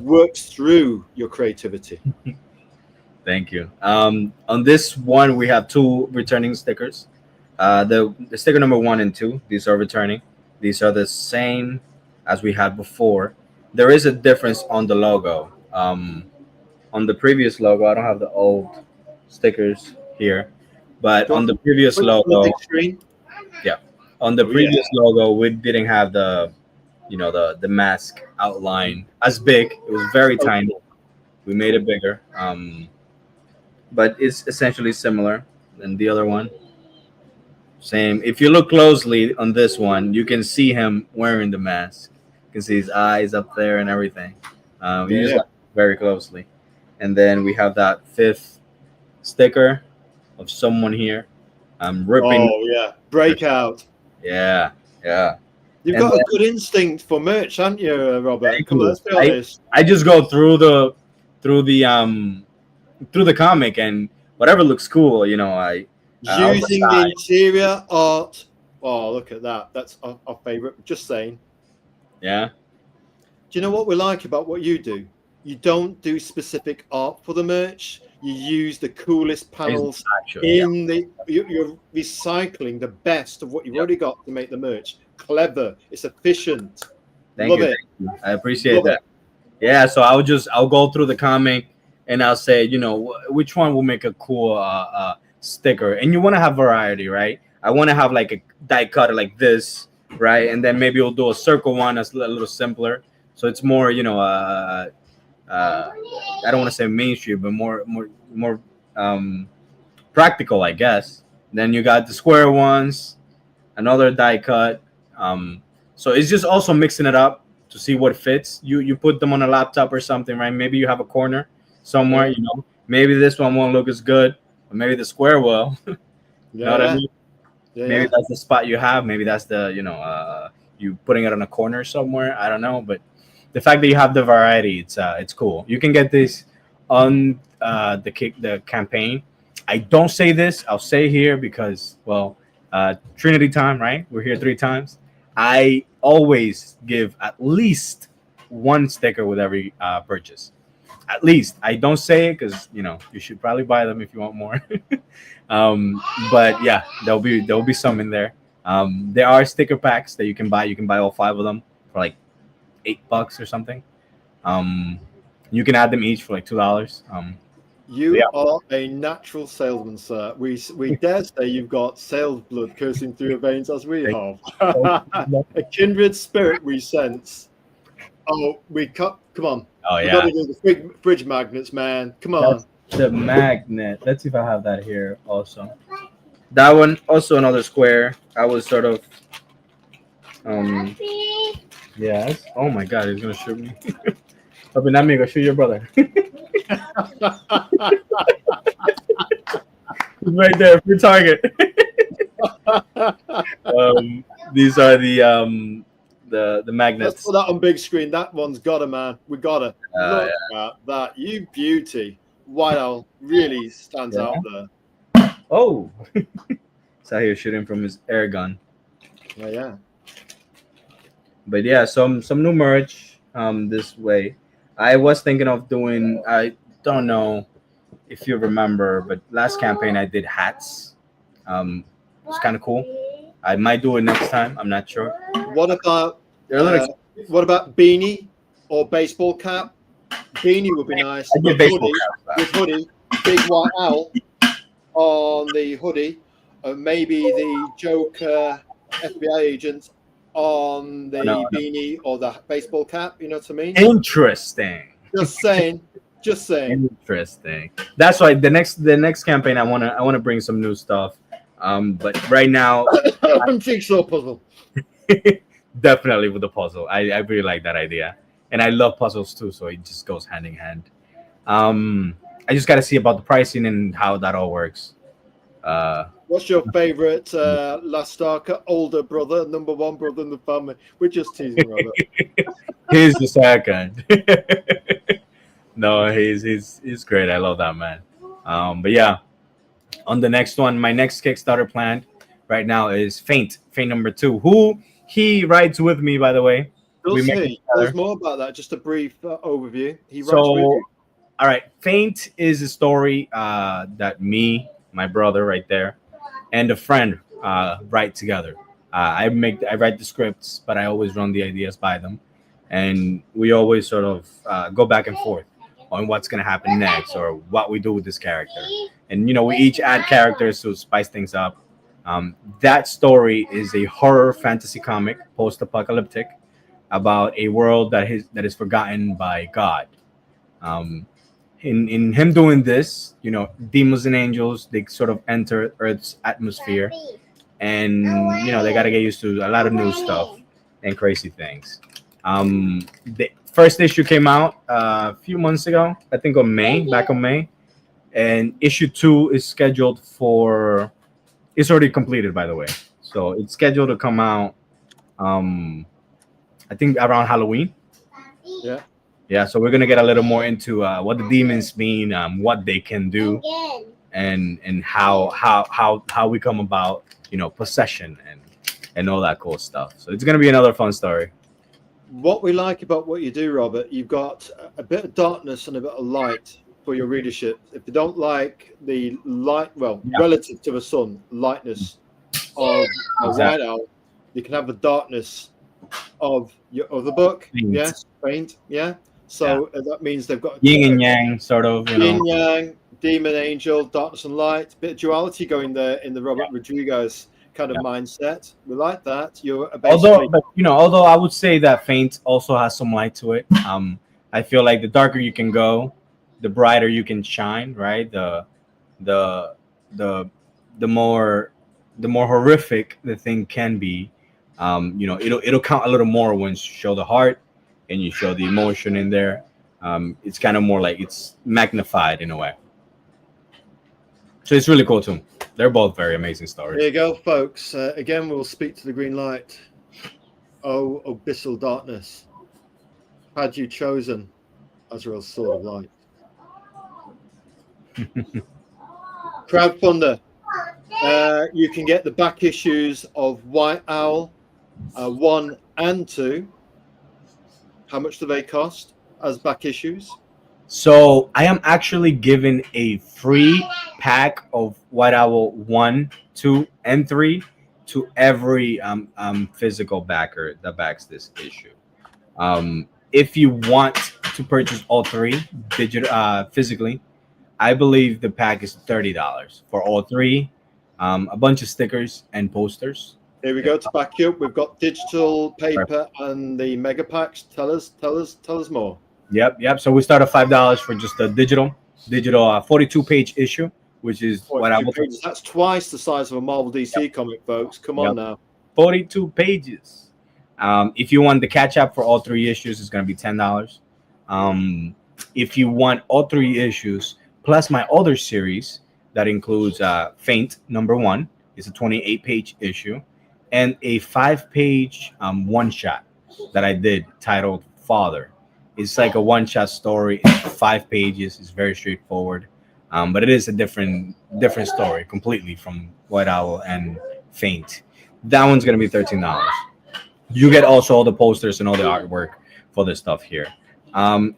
works through your creativity. Thank you. On this one, we have two returning stickers. The sticker number 1 and 2, these are returning. These are the same as we had before. There is a difference on the logo. On the previous logo, I don't have the old stickers here, but on the previous logo, on the previous logo, we didn't have the mask outline as big. It was very tiny. We made it bigger. But it's essentially similar than the other one. Same. If you look closely on this one, you can see him wearing the mask. You can see his eyes up there and everything. You just look very closely. And then we have that 5th sticker of someone here. I'm ripping. Oh, yeah. Breakout. Yeah. You've got a good instinct for merch, haven't you, Robert? Come on, let's be honest. I just go through the comic and whatever looks cool, I using the interior art. Oh, look at that. That's our favorite. Just saying. Yeah. Do you know what we like about what you do? You don't do specific art for the merch. You use the coolest panels you're recycling the best of what you've already got to make the merch. Clever. It's efficient. Thank you. I appreciate that. Yeah. So I'll go through the comic and I'll say, which one will make a cool sticker. And you want to have variety, right? I want to have like a die cutter like this, right? And then maybe we'll do a circle one that's a little simpler. So it's more, I don't want to say mainstream, but more practical, I guess. Then you got the square ones, another die cut. So it's just also mixing it up to see what fits. You put them on a laptop or something, right? Maybe you have a corner somewhere, Maybe this one won't look as good, but maybe the square will. You know what I mean? Yeah, Maybe yeah. that's the spot you have. Maybe that's the you putting it on a corner somewhere. I don't know, but the fact that you have the variety, it's cool. You can get this on the campaign. I don't say this. I'll say here because well, Trinity time, right? We're here 3 times. I always give at least one sticker with every purchase. At least I don't say it because you should probably buy them if you want more. um, but yeah, there'll be some in there. There are sticker packs that you can buy. You can buy all 5 of them for like $8 or something. Um, you can add them each for like $2. You Yeah, are a natural salesman, sir. We dare say you've got sales blood coursing through your veins as we have. A kindred spirit we sense. Oh, we cut. Come on. oh We've got yeah, to do the fridge magnets, man. Come on. that's the magnet. Let's see if I have that here also. That one also another square. I was sort of yes. Oh my god, he's gonna shoot me. Papi, not me, go shoot your brother. He's right there, free target. These are the Let's magnets. put that on big screen. That one's got a man. We got to look at that. You beauty. WhiteOwl really stands Yeah. out there. Oh, he's out here shooting from his air gun. Yeah, yeah. But yeah, some new merch this way. I was thinking of doing. I don't know if you remember, but last campaign I did hats. It's kind of cool. I might do it next time. I'm not sure. What about They're a little what about beanie or baseball cap? Beanie would be nice. I did baseball caps. With hoodie, big white owl on the hoodie, maybe the Joker FBI agent on the No. beanie or the baseball cap. You know what I mean? Interesting. Just saying. Just saying. Interesting. That's why the next campaign I wanna bring some new stuff. But right now, Jigsaw puzzle. definitely with the puzzle. I really like that idea, and I love puzzles too. So it just goes hand in hand. I just got to see about the pricing and how that all works. What's your favorite Last Starker older brother, number one brother in the family? We're just teasing Robert. He's the second. No, he's great. I love that man. But yeah, on the next one, my next Kickstarter plan right now is Faint number 2. Who he rides with me, by the way. Does make he? Tell us more about that. Just a brief overview. He rides So, with you. all right, Faint is a story that me, my brother, right there, and a friend write together. I write the scripts, but I always run the ideas by them, and we always sort of go back and forth on what's gonna happen next or what we do with this character. And we each add characters to spice things up. That story is a horror fantasy comic, post-apocalyptic, about a world that is forgotten by God. In him doing this, demons and angels, they sort of enter Earth's atmosphere, and they got to get used to a lot of new stuff and crazy things. The first issue came out a few months ago, I think back on May, and issue 2 is scheduled for. It's already completed, by the way, so it's scheduled to come out. I think around Halloween. Yeah. Yeah, so we're gonna get a little more into what the demons mean, what they can do, and how we come about, possession and all that cool stuff. So it's gonna be another fun story. What we like about what you do, Robert, you've got a bit of darkness and a bit of light for your readership. If you don't like the light, relative to the sun, lightness of a Exactly. WhiteOwl, you can have the darkness of your other book. Faint. Yes, Faint. Yeah. So that means they've got Yin and yang, sort of. yin yang, demon, angel, darkness and light. Bit of duality going there in the Robert Rodriguez kind of mindset. We like that. You're basically Although I would say that Faint also has some light to it. I feel like the darker you can go, the brighter you can shine. Right. The more horrific the thing can be. It'll count a little more when you show the heart and you show the emotion in there. It's kind of more like it's magnified in a way. So it's really cool too. they're both very amazing There stories. you go, folks. Again, we'll speak to the green light. Oh, abyssal darkness. Had you chosen Azrael's sword of light? Crowdfunder. You can get the back issues of WhiteOwl 1 and 2. How much do they cost as back issues? So I am actually giving a free pack of WhiteOwl 1, 2, and 3 to every physical backer that backs this issue. If you want to purchase all three physically, I believe the pack is $30 for all three. A bunch of stickers and posters. Here we go to back you up. We've got digital, paper, and the mega packs. Tell us more. Yep. So we start at $5 for just a digital 42-page issue, which is what I will. That's twice the size of a Marvel DC comic, folks. Come on now. 42 pages. If you want the catch up for all three issues, it's going to be $10. If you want all three issues plus my other series that includes Faint #1, it's a 28-page issue, and a 5-page one shot that I did titled Father. It's like a one-shot story. It's 5 pages. It's very straightforward, but it is a different story completely from WhiteOwl and Faint. That one's gonna be $13. You get also all the posters and all the artwork for this stuff here.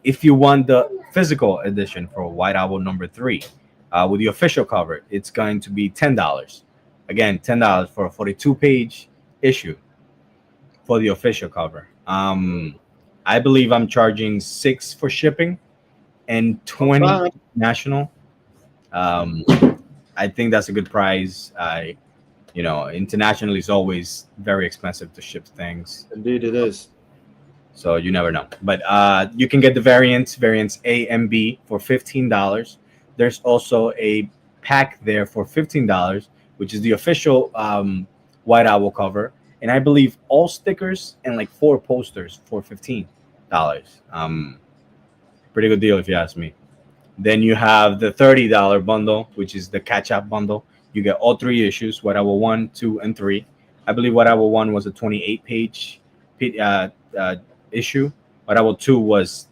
If you want the physical edition for WhiteOwl #3 with the official cover, it's going to be $10. Again, $10 for a 42-page issue for the official cover. I believe I'm charging $6 for shipping and $20 national. I think that's a good price. Internationally is always very expensive to ship things. Indeed, it is. So you never know. But you can get the variants A and B for $15. There's also a pack there for $15, which is the official WhiteOwl cover. And I believe all stickers and like 4 posters for $15. Pretty good deal if you ask me. Then you have the $30 bundle, which is the catch-up bundle. You get all 3 issues, WhiteOwl 1, 2, and 3. I believe WhiteOwl 1 was a 28-page issue. WhiteOwl 2 was,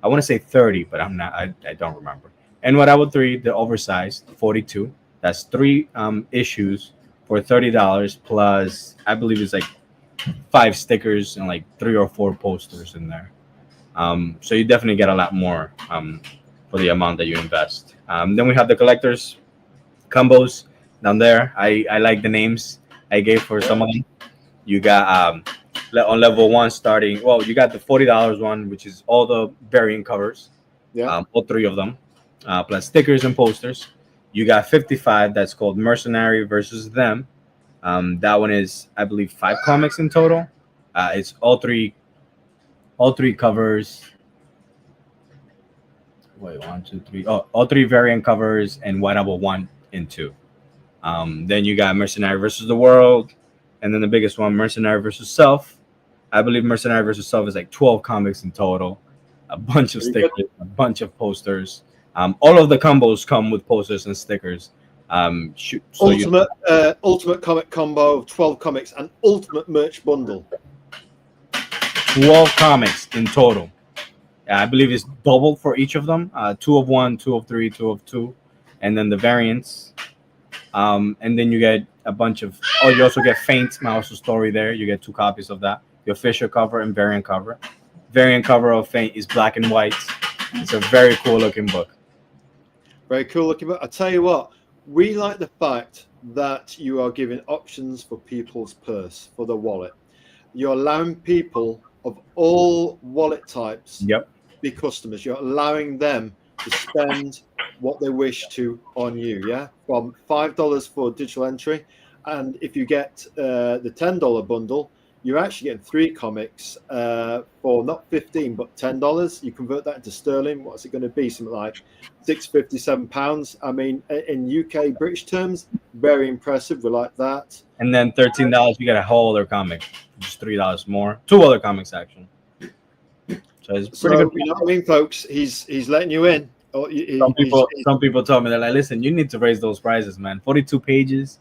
I want to say 30, but I don't remember. And WhiteOwl 3, the oversized 42. That's 3 issues for $30 plus, I believe it's like 5 stickers and like 3 or 4 posters in there. So you definitely get a lot more for the amount that you invest. Then we have the collectors combos down there. I like the names I gave for some of them. You got on level 1 starting. Well, you got the $40 one, which is all the variant covers. Yeah. All 3 of them, plus stickers and posters. You got 55. That's called Mercenary versus Them. That one is, I believe, 5 comics in total. It's all three covers. Wait, 1, 2, 3. Oh, all 3 variant covers and WhiteOwl 1 and 2. Then you got Mercenary versus the World, and then the biggest one, Mercenary versus Self. I believe Mercenary versus Self is like 12 comics in total, a bunch of stickers, a bunch of posters. All of the combos come with posters and stickers. Ultimate comic combo of 12 comics and ultimate merch bundle. 12 comics in total. I believe it's double for each of them. 2 of 1, 2 of 3, 2 of 2, and then the variants. And then you get a bunch of. Oh, you also get Faint, my also story there. You get 2 copies of that. The official cover and variant cover. Variant cover of Faint is black and white. It's a very cool looking book. Very cool looking book. I tell you what, we like the fact that you are giving options for people's purse, for their wallet. You're allowing people of all wallet types be customers. You're allowing them to spend what they wish to on you, from $5 for digital entry, and if you get the $10 bundle, you're actually getting 3 comics for not $15 but $10. You convert that into sterling, what's it going to be? Something like £657. I mean, in UK British terms, very impressive. We like that. And then $13, you get a whole other comic, just $3 more. 2 other comics actually. So it's pretty good. You know what I mean, folks? He's letting you in. Oh, Some people told me, they're like, listen, you need to raise those prices, man. 42 pages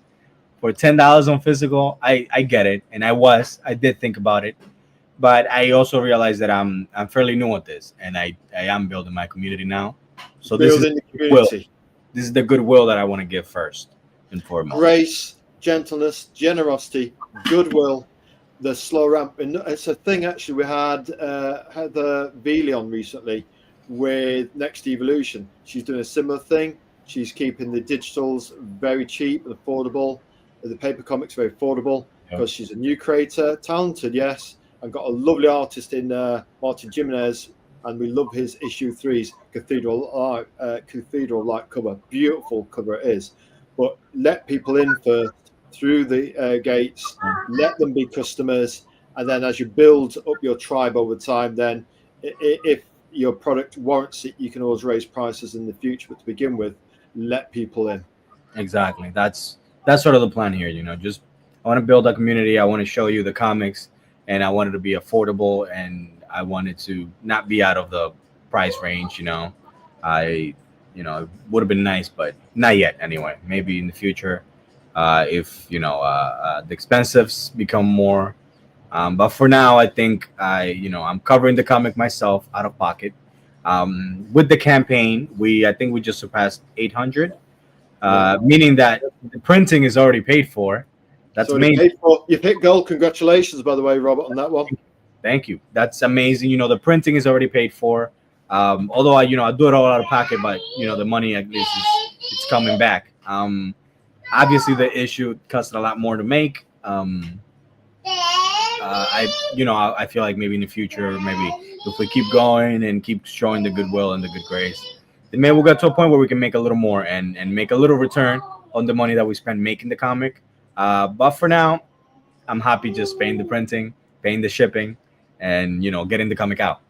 for $10 on physical. I get it, and I did think about it, but I also realized that I'm fairly new at this, and I am building my community now. So building the community. This is the goodwill that I want to give first and foremost. Grace, gentleness, generosity, goodwill, the slow ramp. And it's a thing actually we had Heather Veely on recently with Next Evolution. She's doing a similar thing. She's keeping the digitals very cheap and affordable, the paper comics very affordable, because she's a new creator, talented, yes, and got a lovely artist in Martin Jimenez, and we love his issue 3's cathedral-like cover. Beautiful cover it is. But let people in first through the gates, let them be customers, and then as you build up your tribe over time, then if your product warrants it, you can always raise prices in the future. But to begin with, let people in. Exactly. That's sort of the plan here. Just I want to build a community. I want to show you the comics, and I want it to be affordable, and I want it to not be out of the price range. It would have been nice, but not yet. Anyway, maybe in the future, if the expensives become more. But for now, I think I'm covering the comic myself out of pocket. With the campaign, I think we just surpassed 800, meaning that the printing is already paid for. That's amazing. You've hit goal. Congratulations, by the way, Robert, on that one. Thank you. That's amazing. The printing is already paid for. Although I do it all out of pocket, but the money at least it's coming back. Obviously the issue costed a lot more to make. I feel like maybe in the future, maybe if we keep going and keep showing the goodwill and the good grace, then maybe we'll get to a point where we can make a little more and make a little return on the money that we spend making the comic. But for now, I'm happy just paying the printing, paying the shipping, and getting the comic out.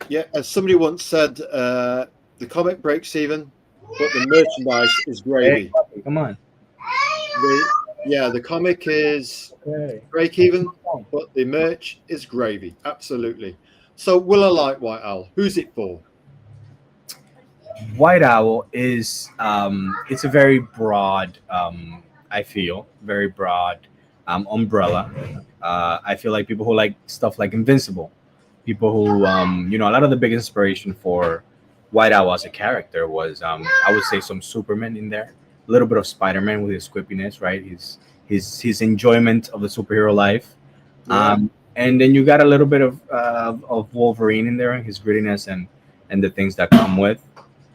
Yeah, as somebody once said, the comic breaks even, but the merchandise is gravy. Hey, come on. The comic is break even, but the merch is gravy. Absolutely. So, will I like WhiteOwl? Who's it for? WhiteOwl is it's a very broad, I feel, very broad umbrella. I feel like people who like stuff like Invincible, people who a lot of the big inspiration for WhiteOwl as a character was I would say some Superman in there, a little bit of Spider-Man with his quippiness, right? His enjoyment of the superhero life. Yeah. And then you got a little bit of Wolverine in there, his grittiness and the things that come with.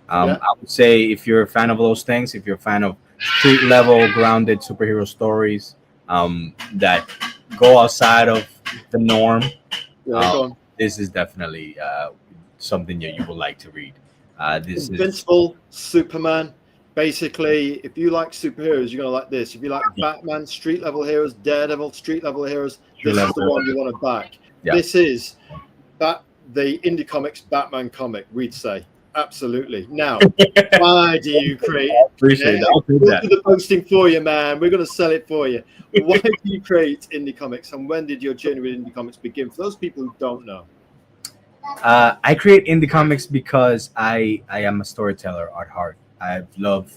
I would say if you're a fan of those things, if you're a fan of street level grounded superhero stories that go outside of the norm, this is definitely something that you would like to read. This Invincible, Superman. Basically, if you like superheroes, you're gonna like this. If you like Batman, street level heroes, Daredevil, street level heroes, this is the one you want to back. Yeah. This is the indie comics Batman comic, we'd say. Absolutely. Now, why do you create? Appreciate that. We'll do the posting for you, man. We're going to sell it for you. Why do you create indie comics, and when did your journey with indie comics begin? For those people who don't know, I create indie comics because I am a storyteller at heart. I love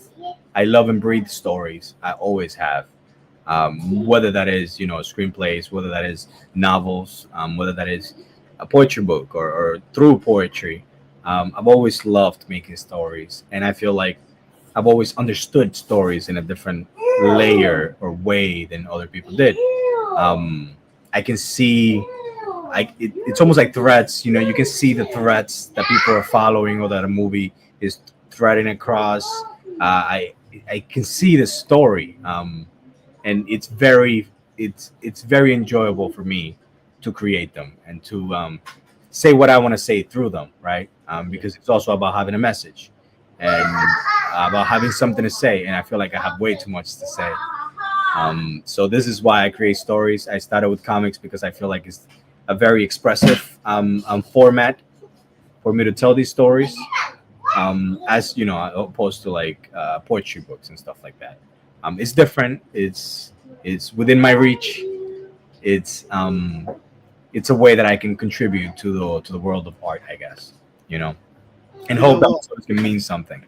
and breathe stories. I always have. Whether that is screenplays, whether that is novels, whether that is a poetry book or through poetry. I've always loved making stories, and I feel like I've always understood stories in a different layer or way than other people did. I can see, it's almost like threats. You can see the threats that people are following or that a movie is threading across. I can see the story, and it's very enjoyable for me to create them and to say what I want to say through them, right? Because it's also about having a message and about having something to say. And I feel like I have way too much to say. So this is why I create stories. I started with comics because I feel like it's a very expressive format for me to tell these stories, as opposed to like poetry books and stuff like that. It's different. It's within my reach. It's a way that I can contribute to the world of art, I guess. and You hope know that what? stories can mean something.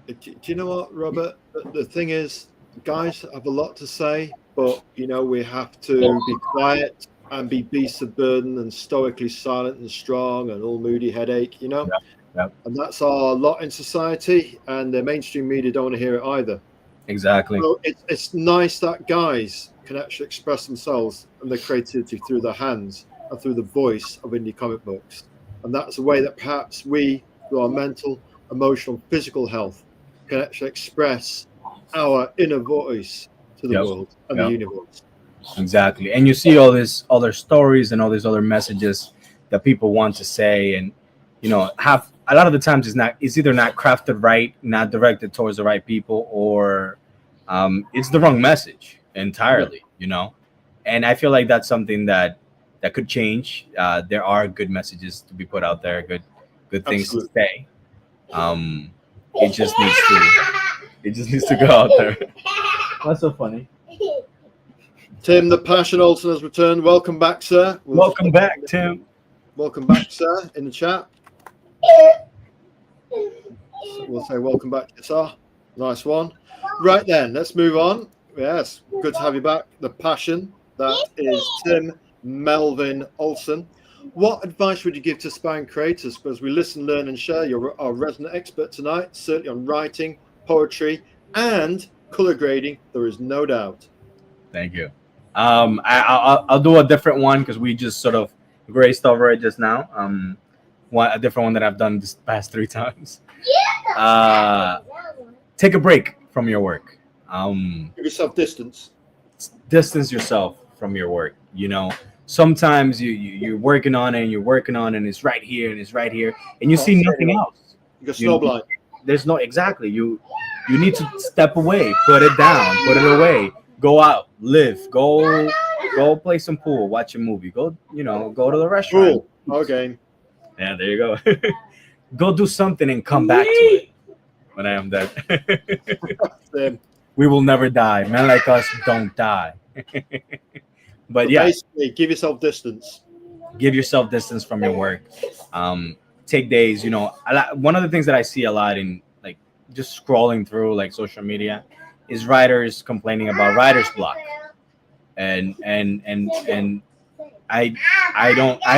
Do you know what, Robert? The thing is, guys have a lot to say, but we have to be quiet and be beast of burden and stoically silent and strong and all moody headache. Yeah, yeah, And that's our lot in society, and the mainstream media don't want to hear it either. exactly. So it's nice that guys can actually express themselves and their creativity through their hands and through the voice of indie comic books. And that's a way that perhaps we, through our mental, emotional, physical health, can actually express our inner voice to the Yep, world and the yep, universe. exactly. And you see all these other stories and all these other messages that people want to say, and have a lot of the times it's either not crafted right, not directed towards the right people, or it's the wrong message entirely. And I feel like that's something that could change. There are good messages to be put out there, good things to Absolutely. say. Um, it just needs to go out there. That's so funny. Tim, the Passion Olsen has returned. Welcome back, sir. Welcome back, Tim. Welcome back, sir, in the chat. We'll say welcome back, sir. Nice one. Right then, let's move on. Yes, good to have you back. The Passion. That is Tim Melvin Olsen. What advice would you give to aspiring creators? Because we listen, learn, and share. You're our resident expert tonight, certainly on writing, poetry, and color grading. There is no doubt. Thank you. I'll do a different one because we just sort of graced over it just now. A different one that I've done this past 3 times. Take a break from your work. Give yourself distance. Distance yourself from your work. Sometimes you're working on it and you're working on it and it's right here and it's right here and you see nothing else. You got snowblind. There's no exactly. You need to step away, put it down, put it away, go out, live, go play some pool, watch a movie, go to the restaurant. Pool. Okay. Yeah, there you go. Go do something and come back to it when I am dead. We will never die. Men like us don't die. But yeah, basically, give yourself distance. Give yourself distance from your work. Take days. One of the things that I see a lot in like just scrolling through like social media is writers complaining about writer's block, and I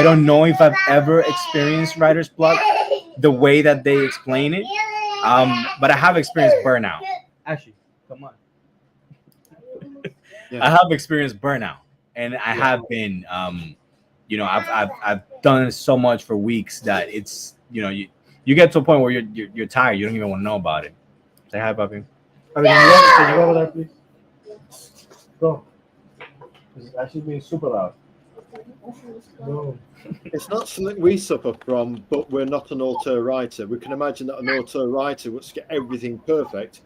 don't know if I've ever experienced writer's block the way that they explain it. But I have experienced burnout. Actually, come on. Yeah. I have experienced burnout, and I have been, I've done so much for weeks that it's, you get to a point where you're tired. You don't even want to know about it. Say hi, puppy. Can you go over there, please? Go. It's actually being super loud. No. It's not something we suffer from, but we're not an auteur writer. We can imagine that an auteur writer wants to get everything perfect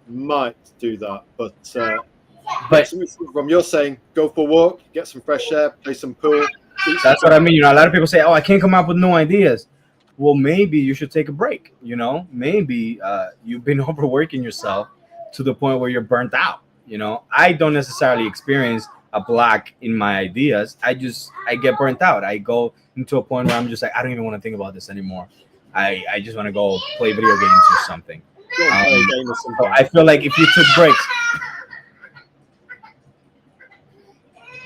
might do that, but from you're saying go for a walk, get some fresh air, play some pool. That's what I mean. A lot of people say, "Oh, I can't come up with new ideas." Well, maybe you should take a break. Maybe you've been overworking yourself to the point where you're burnt out. I don't necessarily experience a block in my ideas. I get burnt out. I go into a point where I'm just like, I don't even want to think about this anymore. I just want to go play video games or something. I feel like if you took breaks,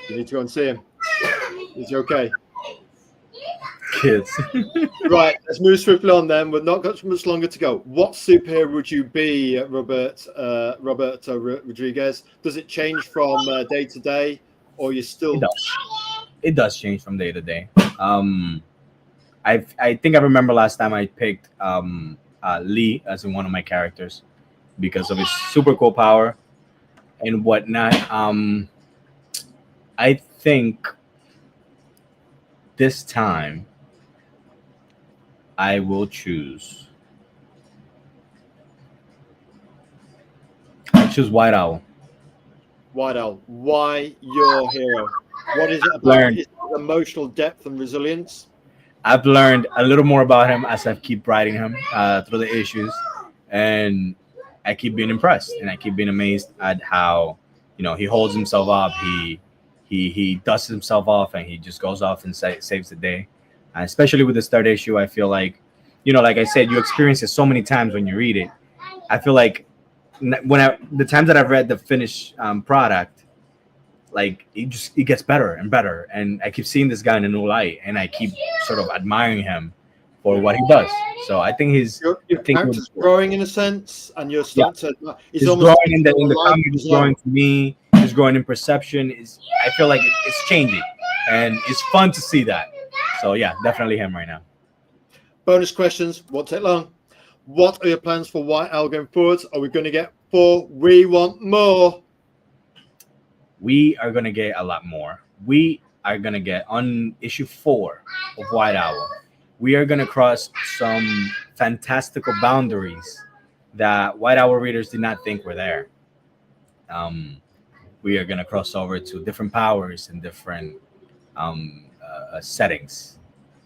you need to go and see him. Is he okay? Kids. Right, let's move swiftly on then. We've not got much longer to go. What superhero would you be, Roberto Rodriguez? Does it change from day to day, or you still? It does change from day to day. I think I remember last time I picked Lee as in one of my characters because of his super cool power and whatnot. I think this time I will choose. I'll choose WhiteOwl. WhiteOwl. Why your hero? What is it about his emotional depth and resilience? I've learned a little more about him as I keep writing him through the issues, and I keep being impressed and I keep being amazed at how he holds himself up. He dusts himself off and he just goes off and saves the day. Especially with this third issue, I feel like like I said, you experience it so many times when you read it. I feel like the times that I've read the finished product, like it gets better and better, and I keep seeing this guy in a new light, and I keep sort of admiring him for what he does. So I think Your character's growing in a sense, and you're yeah, starting to. he's growing in the comic. He's growing to me. He's growing in perception. I feel like it's changing, and it's fun to see that. So yeah, definitely him right now. Bonus questions won't take long. What are your plans for WhiteOwl going forward? Are we going to get 4? We want more. We are going to get a lot more. We are going to get on issue 4 of WhiteOwl. We are going to cross some fantastical boundaries that WhiteOwl readers did not think were there. We are going to cross over to different powers and different settings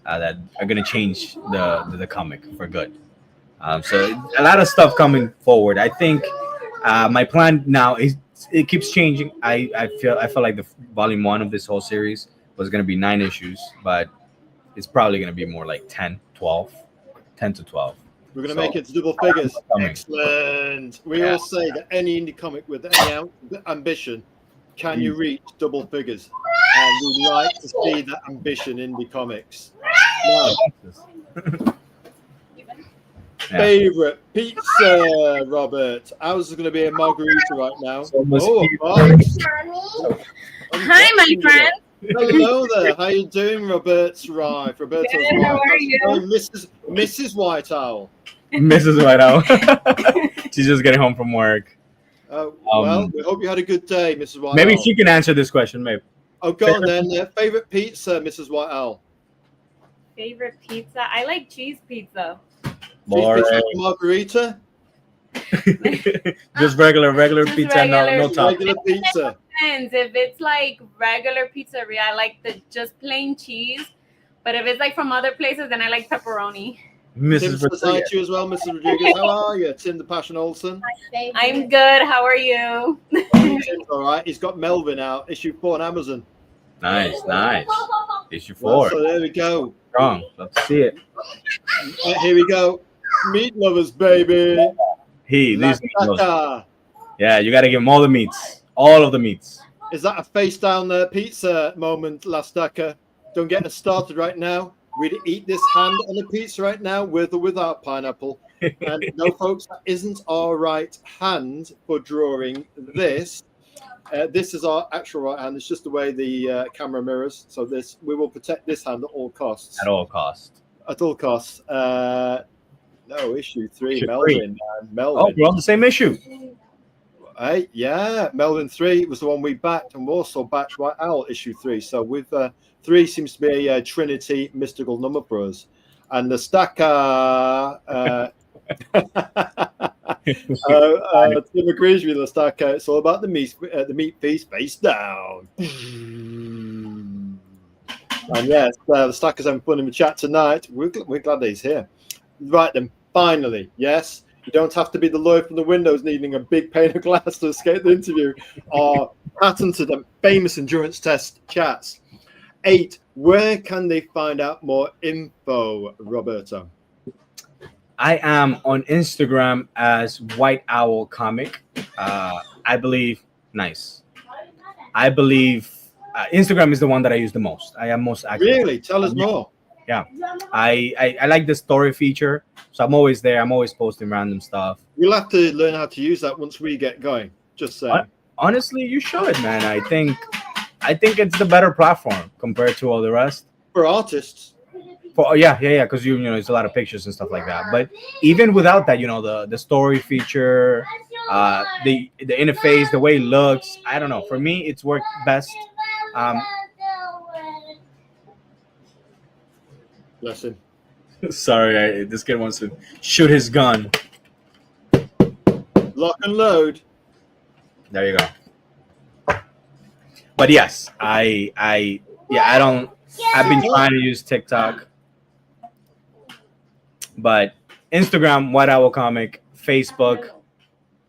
that are going to change the comic for good. So a lot of stuff coming forward. I think my plan now is it keeps changing. I feel like the volume 1 of this whole series was going to be 9 issues, but it's probably going to be more like 10 to 12. We're going to make it to double figures. Excellent. We all say that any indie comic with any ambition, can you reach double figures? And we like to see that ambition in the comics. Now, favorite pizza, Robert? Ours is going to be a margarita right now. Hi, my friend. Hello there. How you doing, Roberto's wife? Roberto's Good, wife. how are you? Mrs. WhiteOwl. Mrs. WhiteOwl. She's just getting home from work. Well, we hope you had a good day, Mrs. WhiteOwl. Maybe she can answer this question, maybe. Oh, go on then. Favorite pizza, Mrs. WhiteOwl? Favorite pizza? I like cheese pizza. Pizza margarita? Just regular pizza, no top. Regular pizza. Depends. If it's like regular pizzeria, I like the just plain cheese. But if it's like from other places, then I like pepperoni. Tim says hi to you as well, Mrs. Rodriguez. How are you? Tim the Passion Olsen. I'm good. How are you? Tim's all right. He's got Melvin out, issue 4 on Amazon. Nice. Issue 4. So there we go. Strong. Love to see it. Here we go. Meat lovers, baby. These meat lovers. Yeah, you got to give them all the meats. All of the meats. Is that a face down pizza moment, Lastaka? Don't get us started right now. We'd eat this hand on a pizza right now with or without pineapple. And no, folks, that isn't our right hand for drawing this. This is our actual right hand. It's just the way the camera mirrors. So we will protect this hand at all costs. At all costs. At all costs. No, issue 3, Melvin. Melvin. Oh, we're on the same issue. Hey, yeah, Melvin 3 was the one we backed, and we also backed WhiteOwl issue 3. So with 3 seems to be a Trinity mystical number for us. And the stacker, Tim agrees with the stacker. It's all about the meat feast face down. And yes, the stacker's having fun in the chat tonight. We're glad that he's here. Right then, finally, yes. You don't have to be the lawyer from the windows needing a big pane of glass to escape the interview. Our patented and famous endurance test chats. 8. Where can they find out more info, Roberto? I am on Instagram as WhiteOwl Comic. I believe Instagram is the one that I use the most. I am most active. Really? Tell us more. Yeah, I like the story feature, so I'm always there. I'm always posting random stuff. We'll have to learn how to use that once we get going. Just saying. Honestly, you should, man. I think it's the better platform compared to all the rest. For artists. Yeah, because you know it's a lot of pictures and stuff like that. But even without that, the story feature, the interface, the way it looks, I don't know. For me, it's worked best. Bless him. Sorry, this kid wants to shoot his gun. Lock and load. There you go. But yes, I've been trying to use TikTok, but Instagram, WhiteOwl Comic, Facebook,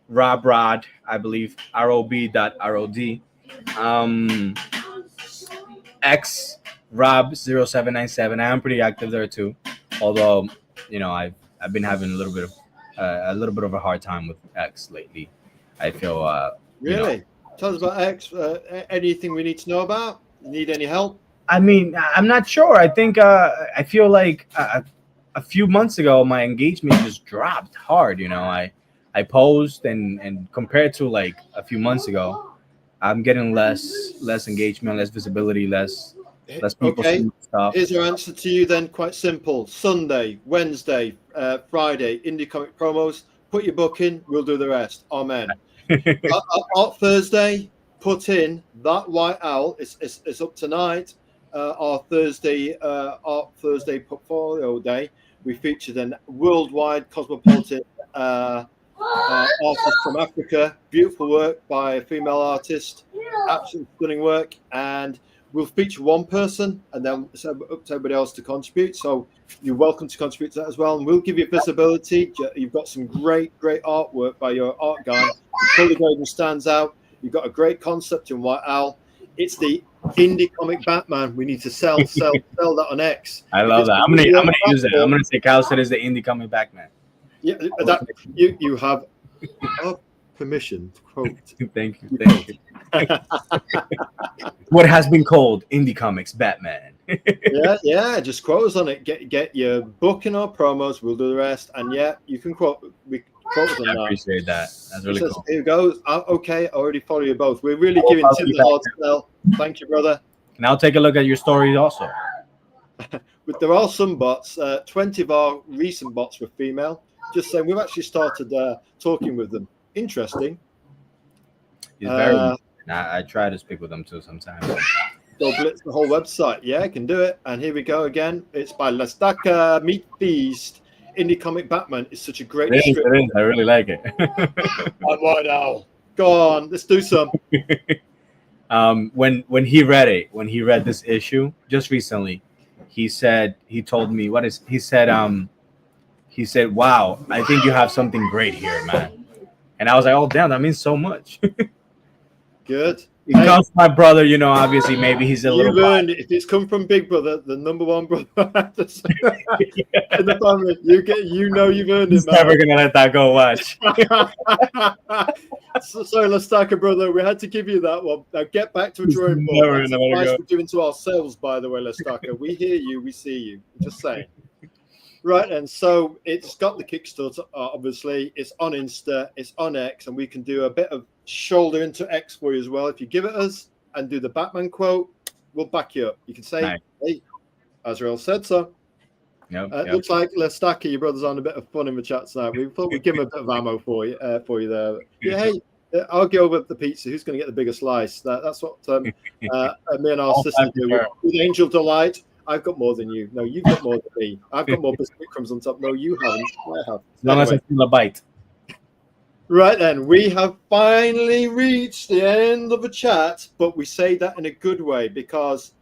Rod, I believe, rob.rod, X, Rob0797. I am pretty active there too, although I've been having a little bit of a hard time with X lately. I feel Really? Tell us about X. Anything we need to know about? Need any help? I mean, I'm not sure. I think I feel like a few months ago my engagement just dropped hard. I posed and compared to like a few months ago, I'm getting less engagement, less visibility, less people Okay. seeing stuff. Here's our answer to you then. Quite simple. Sunday, Wednesday, Friday, indie comic promos. Put your book in. We'll do the rest. Amen. Art Thursday. Put in that White Owl. It's up tonight. Our Thursday Art Thursday portfolio day. We featured an worldwide cosmopolitan artist from Africa. Beautiful work by a female artist. Absolutely stunning work. And we'll feature one person and then it's up to everybody else to contribute. So you're welcome to contribute to that as well. And we'll give you visibility. You've got some great artwork by your art guy. The color grading stands out. You've got a great concept in White Owl. It's the indie comic Batman. We need to sell that on X. I love that. I'm gonna use that. I'm gonna say Cal said is the indie comic Batman. Yeah, that you have our permission to quote. Thank you. What has been called indie comics Batman. yeah. Just quote us on it. Get your book in our promos. We'll do the rest. And you can quote us on I that. appreciate that. That's really cool. Here goes. Okay, I already follow you both. We're really giving Tim the hard sell. Thank you, brother. Now take a look at your stories also. But there are some bots. 20 of our recent bots were female. Just saying, we've actually started talking with them. Interesting. He's very. I try to speak with them too sometimes. Go blitz the whole website. Yeah, I can do it. And here we go again. It's by Lestaka Meat Feast. Indie comic Batman is such a great it is. I really like it. I'm White Owl. Go on, let's do some. When he read this issue just recently, he told me he said, "Wow, I think you have something great here, man." And I was like, "Oh, damn, that means so much." Good. It comes from my brother, obviously maybe he's a little. You've earned it. If it's come from Big Brother, the number one brother in the family, you've earned it, man. Never gonna let that go. Watch. Sorry, Lestaka brother, we had to give you that one. Now get back to a drawing board. That's the price we're doing to ourselves, by the way, Lestaka. We hear you, we see you. Just saying. Right, and so it's got the Kickstarter, obviously. It's on Insta, it's on X, and we can do a bit of shoulder into X for you as well. If you give it us and do the Batman quote, we'll back you up. You can say, nice. Hey, Azrael said so. Yep. Looks like Lestaka, your brother's on a bit of fun in the chat tonight. We thought we'd give him a bit of ammo for you there. Yeah, hey, argue over the pizza. Who's going to get the bigger slice? That's what me and our sister do with Angel Delight. I've got more than you. No, you've got more than me. I've got more biscuit crumbs on top. No, you haven't. I have. As long as I feel a bite. Right then, we have finally reached the end of the chat, but we say that in a good way because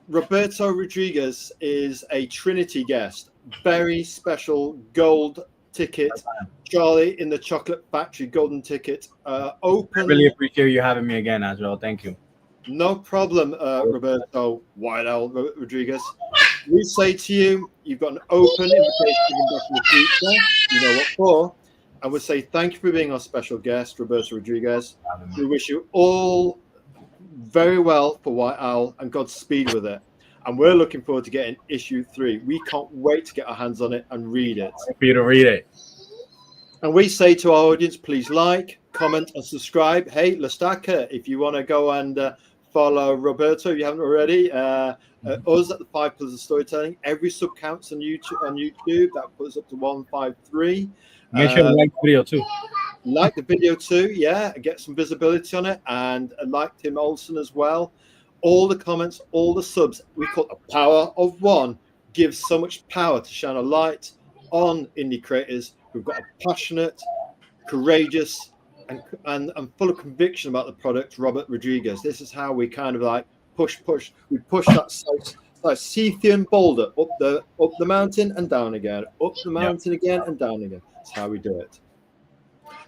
Roberto Rodriguez is a Trinity guest. Very special gold ticket. Charlie in the Chocolate Factory golden ticket. Open. I really appreciate you having me again, Azrael. Thank you. No problem, Roberto White Owl Rodriguez. We say to you, you've got an open invitation back in the future. You know what for. And we say thank you for being our special guest, Roberto Rodriguez. We wish you all very well for White Owl and Godspeed with it. And we're looking forward to getting issue 3. We can't wait to get our hands on it and read it. For you to read it. And we say to our audience, please like, comment, and subscribe. Hey, Lestaka, if you want to go and follow Roberto, if you haven't already, us at the 5 Pillars of Storytelling. Every sub counts on YouTube. That puts up to 153. Make sure to like the video too. Like the video too, yeah. Get some visibility on it. And like Tim Olsen as well. All the comments, all the subs, we call it the power of one, gives so much power to shine a light on indie creators who've got a passionate, courageous, and full of conviction about the product, Robert Rodriguez. This is how we kind of like push. We push that Scythian boulder up the mountain and down again, up the mountain again and down again. That's how we do it.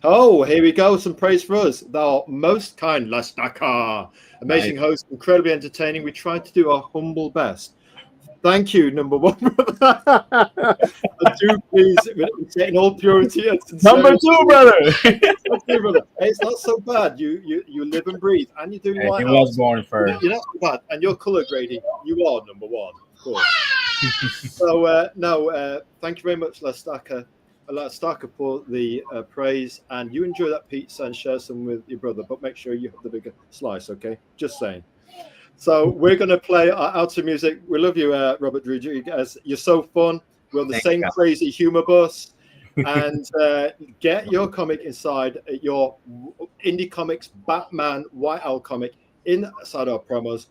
Oh, here we go. Some praise for us. Thou most kind, Lestaka. Amazing host, incredibly entertaining. We tried to do our humble best. Thank you, number one, brother. And do please, in all purity and Number sincerity. 2, brother. Thank you, brother. Hey, it's not so bad. You live and breathe, and you're doing Hey, White he House. was born first. You're not so bad, and you're color grading. You are number one, of course. So thank you very much, La Staka, for the praise, and you enjoy that pizza and share some with your brother, but make sure you have the bigger slice, okay? Just saying. So we're going to play our outro music. We love you, Robert Rodriguez. You're so fun. We're on the same crazy humor bus. And get your comic inside your Indie Comics Batman WhiteOwl comic inside our promos.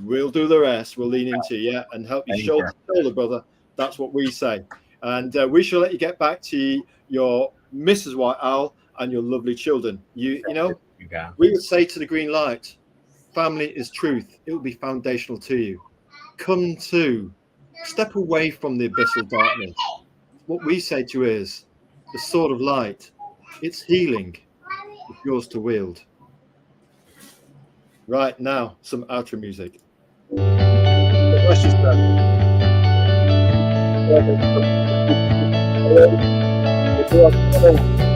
We'll do the rest. We'll lean into you and help you shoulder to shoulder, brother. That's what we say. And we shall let you get back to your Mrs. WhiteOwl and your lovely children. You know, we would say to the green light, family is truth. It will be foundational to you. Come to, step away from the abyssal darkness. What we say to you is the sword of light. It's healing. It's yours to wield. Right now, some outro music. Let's just go.